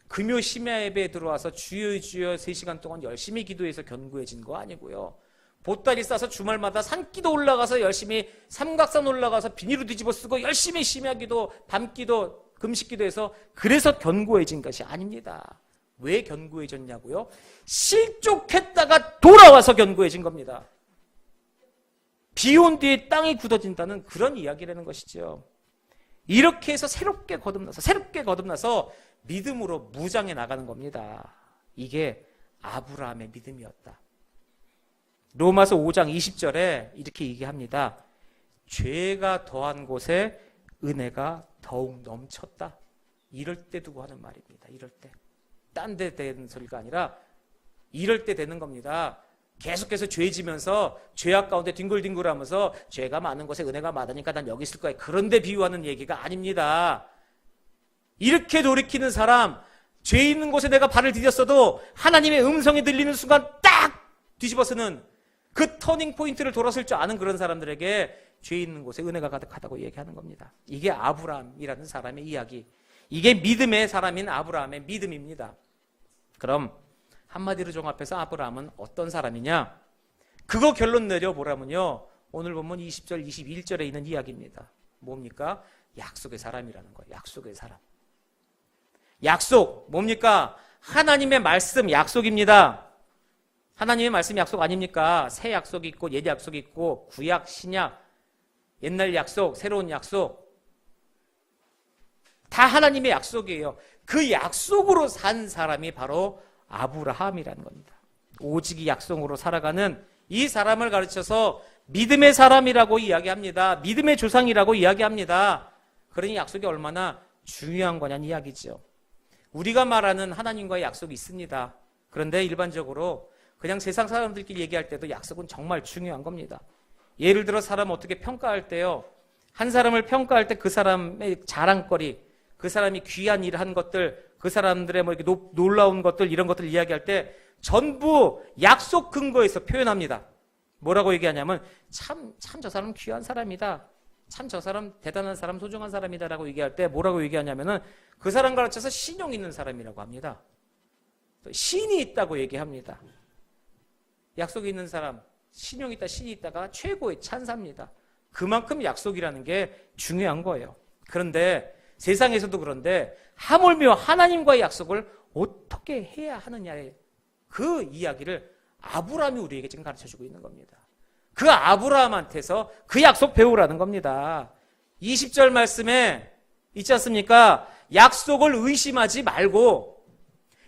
금요 심야 예배에 들어와서 주여 주여 3시간 동안 열심히 기도해서 견고해진 거 아니고요. 보따리 싸서 주말마다 산기도 올라가서 열심히 삼각산 올라가서 비닐로 뒤집어 쓰고 열심히 심야 기도, 밤 기도, 금식 기도해서 그래서 견고해진 것이 아닙니다. 왜 견고해졌냐고요? 실족했다가 돌아와서 견고해진 겁니다. 비 온 뒤에 땅이 굳어진다는 그런 이야기라는 것이죠. 이렇게 해서 새롭게 거듭나서 믿음으로 무장해 나가는 겁니다. 이게 아브라함의 믿음이었다. 로마서 5장 20절에 이렇게 얘기합니다. 죄가 더한 곳에 은혜가 더욱 넘쳤다. 이럴 때 두고 하는 말입니다. 이럴 때. 딴 데 되는 소리가 아니라 이럴 때 되는 겁니다. 계속해서 죄 지면서 죄악 가운데 뒹굴뒹굴하면서 죄가 많은 곳에 은혜가 많으니까 난 여기 있을 거야. 그런데 비유하는 얘기가 아닙니다. 이렇게 돌이키는 사람, 죄 있는 곳에 내가 발을 디뎠어도 하나님의 음성이 들리는 순간 딱 뒤집어쓰는 그 터닝 포인트를 돌았을 줄 아는 그런 사람들에게 죄 있는 곳에 은혜가 가득하다고 얘기하는 겁니다. 이게 아브라함이라는 사람의 이야기. 이게 믿음의 사람인 아브라함의 믿음입니다. 그럼 한마디로 종합해서 아브라함은 어떤 사람이냐? 그거 결론 내려보라면요, 오늘 보면 20절, 21절에 있는 이야기입니다. 뭡니까? 약속의 사람이라는 거예요. 약속의 사람. 약속 뭡니까? 하나님의 말씀 약속입니다. 하나님의 말씀 약속 아닙니까? 새 약속이 있고 옛 약속이 있고 구약, 신약, 옛날 약속, 새로운 약속 다 하나님의 약속이에요. 그 약속으로 산 사람이 바로 아브라함이라는 겁니다. 오직 이 약속으로 살아가는 이 사람을 가르쳐서 믿음의 사람이라고 이야기합니다. 믿음의 조상이라고 이야기합니다. 그러니 약속이 얼마나 중요한 거냐는 이야기죠. 우리가 말하는 하나님과의 약속이 있습니다. 그런데 일반적으로 그냥 세상 사람들끼리 얘기할 때도 약속은 정말 중요한 겁니다. 예를 들어 사람 어떻게 평가할 때요. 한 사람을 평가할 때 그 사람의 자랑거리, 그 사람이 귀한 일을 한 것들, 그 사람들의 뭐 이렇게 놀라운 것들, 이런 것들을 이야기할 때 전부 약속 근거에서 표현합니다. 뭐라고 얘기하냐면 참 저 사람 귀한 사람이다. 참 저 사람 대단한 사람, 소중한 사람이다라고 얘기할 때 뭐라고 얘기하냐면은 그 사람 가르쳐서 신용 있는 사람이라고 합니다. 신이 있다고 얘기합니다. 약속이 있는 사람, 신용 있다, 신이 있다가 최고의 찬사입니다. 그만큼 약속이라는 게 중요한 거예요. 그런데 세상에서도 그런데 하물며 하나님과의 약속을 어떻게 해야 하느냐의 그 이야기를 아브라함이 우리에게 지금 가르쳐주고 있는 겁니다. 그 아브라함한테서 그 약속 배우라는 겁니다. 20절 말씀에 있지 않습니까? 약속을 의심하지 말고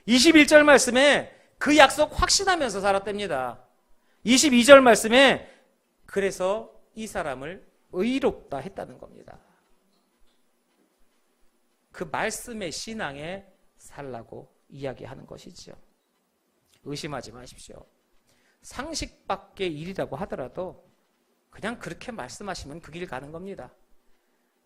21절 말씀에 그 약속 확신하면서 살았답니다. 22절 말씀에 그래서 이 사람을 의롭다 했다는 겁니다. 그 말씀의 신앙에 살라고 이야기하는 것이죠. 의심하지 마십시오. 상식 밖의 일이라고 하더라도 그냥 그렇게 말씀하시면 그 길 가는 겁니다.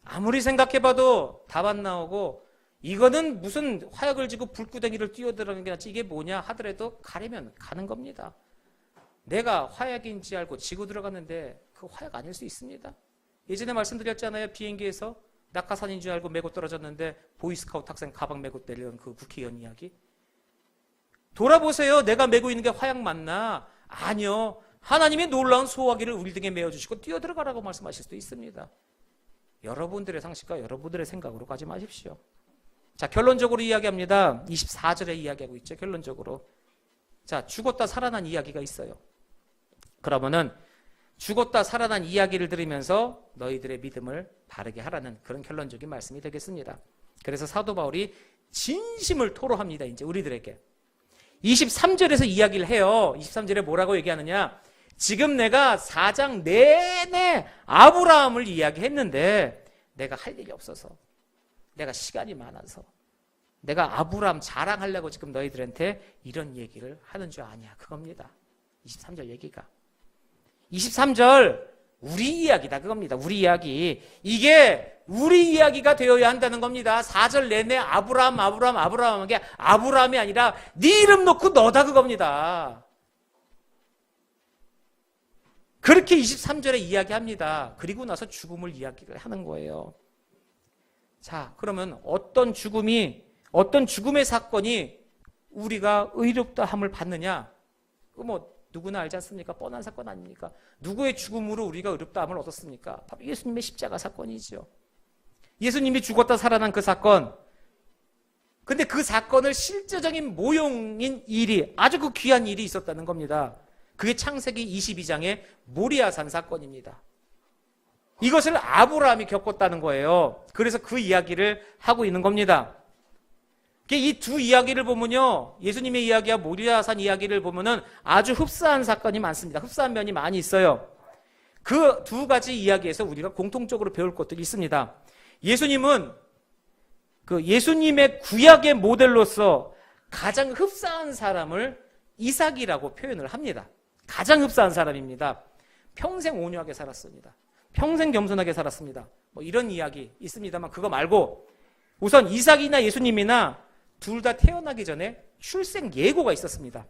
아무리 생각해봐도 답 안 나오고 이거는 무슨 화약을 쥐고 불구덩이를 뛰어들어가는 게 낫지 이게 뭐냐 하더라도 가려면 가는 겁니다. 내가 화약인지 알고 지고 들어갔는데 그 화약 아닐 수 있습니다. 예전에 말씀드렸잖아요. 비행기에서 낙하산인 줄 알고 메고 떨어졌는데 보이스카우트 학생 가방 메고 내려온 그 국회의원 이야기. 돌아보세요. 내가 메고 있는 게 화약 맞나? 아니요. 하나님의 놀라운 소화기를 우리 등에 메어주시고 뛰어들어가라고 말씀하실 수도 있습니다. 여러분들의 상식과 여러분들의 생각으로 가지 마십시오. 자, 결론적으로 이야기합니다. 24절에 이야기하고 있죠. 결론적으로. 자, 죽었다 살아난 이야기가 있어요. 그러면은 죽었다 살아난 이야기를 들으면서 너희들의 믿음을 바르게 하라는 그런 결론적인 말씀이 되겠습니다. 그래서 사도 바울이 진심을 토로합니다. 이제 우리들에게. 23절에서 이야기를 해요. 23절에 뭐라고 얘기하느냐? 지금 내가 4장 내내 아브라함을 이야기했는데 내가 할 일이 없어서, 내가 시간이 많아서, 내가 아브라함 자랑하려고 지금 너희들한테 이런 얘기를 하는 줄 아냐. 그겁니다. 23절 얘기가. 23절 우리 이야기다 그겁니다. 우리 이야기. 이게 우리 이야기가 되어야 한다는 겁니다. 4절 내내 아브라함 게 아브라함이 아니라 네 이름 놓고 너다 그겁니다. 그렇게 23절에 이야기합니다. 그리고 나서 죽음을 이야기를 하는 거예요. 자, 그러면 어떤 죽음의 사건이 우리가 의롭다 함을 받느냐? 뭐 누구나 알지 않습니까? 뻔한 사건 아닙니까? 누구의 죽음으로 우리가 의롭다함을 얻었습니까? 바로 예수님의 십자가 사건이죠. 예수님이 죽었다 살아난 그 사건. 근데 그 사건을 실제적인 모형인 일이, 아주 그 귀한 일이 있었다는 겁니다. 그게 창세기 22장의 모리아산 사건입니다. 이것을 아브라함이 겪었다는 거예요. 그래서 그 이야기를 하고 있는 겁니다. 이 두 이야기를 보면요, 예수님의 이야기와 모리아산 이야기를 보면은 아주 흡사한 사건이 많습니다. 흡사한 면이 많이 있어요. 그 두 가지 이야기에서 우리가 공통적으로 배울 것들이 있습니다. 예수님은 그 예수님의 구약의 모델로서 가장 흡사한 사람을 이삭이라고 표현을 합니다. 가장 흡사한 사람입니다. 평생 온유하게 살았습니다. 평생 겸손하게 살았습니다. 뭐 이런 이야기 있습니다만 그거 말고 우선 이삭이나 예수님이나 둘 다 태어나기 전에 출생 예고가 있었습니다.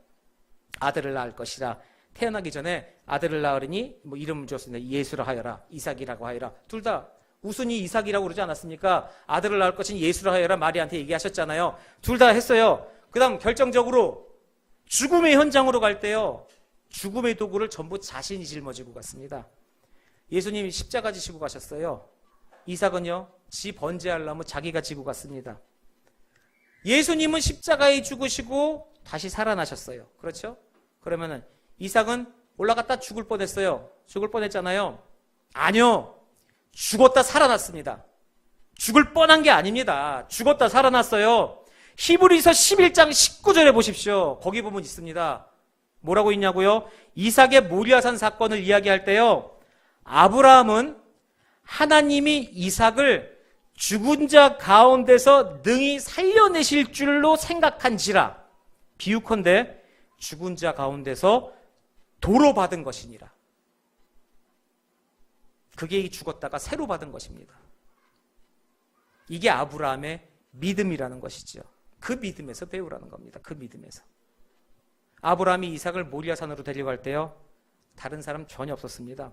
아들을 낳을 것이라. 태어나기 전에 아들을 낳으리니 뭐 이름을 줬습니다. 예수라 하여라, 이삭이라고 하여라. 둘 다 우순이 이삭이라고 그러지 않았습니까? 아들을 낳을 것인 예수라 하여라 마리아한테 얘기하셨잖아요. 둘 다 했어요. 그 다음 결정적으로 죽음의 현장으로 갈 때요, 죽음의 도구를 전부 자신이 짊어지고 갔습니다. 예수님이 십자가 지시고 가셨어요. 이삭은요, 지 번제하려면 자기가 지고 갔습니다. 예수님은 십자가에 죽으시고 다시 살아나셨어요. 그렇죠? 그러면은 이삭은 올라갔다 죽을 뻔했어요. 죽을 뻔했잖아요. 아니요. 죽었다 살아났습니다. 죽을 뻔한 게 아닙니다. 죽었다 살아났어요. 히브리서 11장 19절에 보십시오. 거기 보면 있습니다. 뭐라고 있냐고요? 이삭의 모리아산 사건을 이야기할 때요, 아브라함은 하나님이 이삭을 죽은 자 가운데서 능히 살려내실 줄로 생각한지라. 비유컨대 죽은 자 가운데서 도로 받은 것이니라. 그게 죽었다가 새로 받은 것입니다. 이게 아브라함의 믿음이라는 것이죠. 그 믿음에서 배우라는 겁니다. 그 믿음에서. 아브라함이 이삭을 모리아산으로 데려갈 때요, 다른 사람 전혀 없었습니다.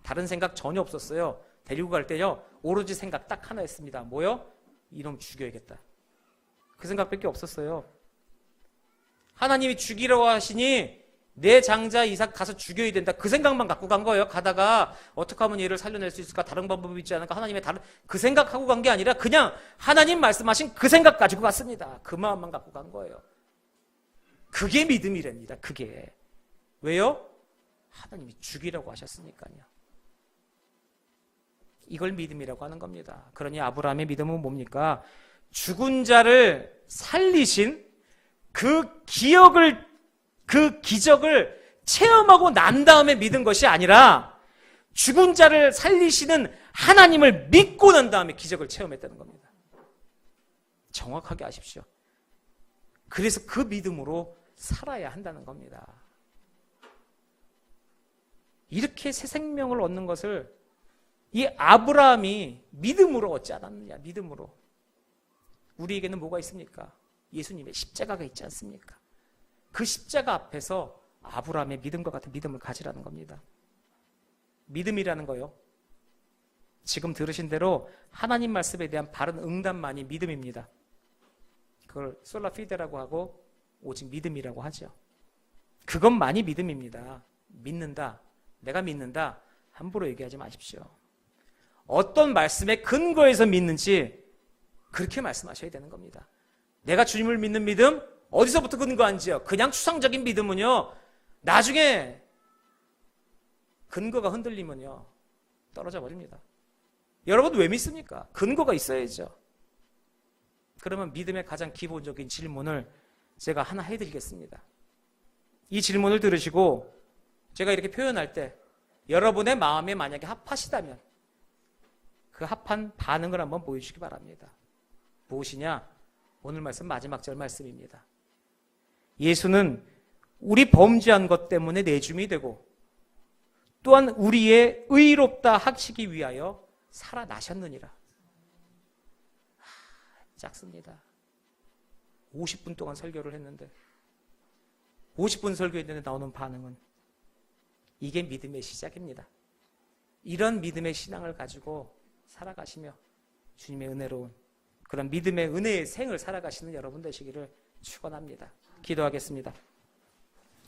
다른 생각 전혀 없었어요. 데리고 갈 때요, 오로지 생각 딱 하나였습니다. 뭐요? 이놈 죽여야겠다. 그 생각밖에 없었어요. 하나님이 죽이라고 하시니 내 장자 이삭 가서 죽여야 된다. 그 생각만 갖고 간 거예요. 가다가 어떻게 하면 얘를 살려낼 수 있을까? 다른 방법이 있지 않을까? 하나님의 다른 그 생각하고 간 게 아니라 그냥 하나님 말씀하신 그 생각 가지고 갔습니다. 그 마음만 갖고 간 거예요. 그게 믿음이랍니다. 그게. 왜요? 하나님이 죽이라고 하셨으니까요. 이걸 믿음이라고 하는 겁니다. 그러니 아브라함의 믿음은 뭡니까? 죽은 자를 살리신 그 기억을, 그 기적을 체험하고 난 다음에 믿은 것이 아니라 죽은 자를 살리시는 하나님을 믿고 난 다음에 기적을 체험했다는 겁니다. 정확하게 아십시오. 그래서 그 믿음으로 살아야 한다는 겁니다. 이렇게 새 생명을 얻는 것을 이 아브라함이 믿음으로 얻지 않았느냐, 믿음으로. 우리에게는 뭐가 있습니까? 예수님의 십자가가 있지 않습니까? 그 십자가 앞에서 아브라함의 믿음과 같은 믿음을 가지라는 겁니다. 믿음이라는 거요, 지금 들으신 대로 하나님 말씀에 대한 바른 응답만이 믿음입니다. 그걸 솔라피데라고 하고 오직 믿음이라고 하죠. 그것만이 믿음입니다. 믿는다, 내가 믿는다, 함부로 얘기하지 마십시오. 어떤 말씀에 근거해서 믿는지 그렇게 말씀하셔야 되는 겁니다. 내가 주님을 믿는 믿음 어디서부터 근거한지요? 그냥 추상적인 믿음은요, 나중에 근거가 흔들리면요 떨어져 버립니다. 여러분 왜 믿습니까? 근거가 있어야죠. 그러면 믿음의 가장 기본적인 질문을 제가 하나 해드리겠습니다. 이 질문을 들으시고 제가 이렇게 표현할 때 여러분의 마음에 만약에 합하시다면 그 합한 반응을 한번 보여주시기 바랍니다. 무엇이냐? 오늘 말씀 마지막 절 말씀입니다. 예수는 우리 범죄한 것 때문에 내줌이 되고 또한 우리의 의롭다 하시기 위하여 살아나셨느니라. 작습니다. 50분 동안 설교를 했는데 50분 설교했는데 나오는 반응은 이게 믿음의 시작입니다. 이런 믿음의 신앙을 가지고 살아가시며 주님의 은혜로운 그런 믿음의 은혜의 생을 살아가시는 여러분 되시기를 축원합니다. 기도하겠습니다.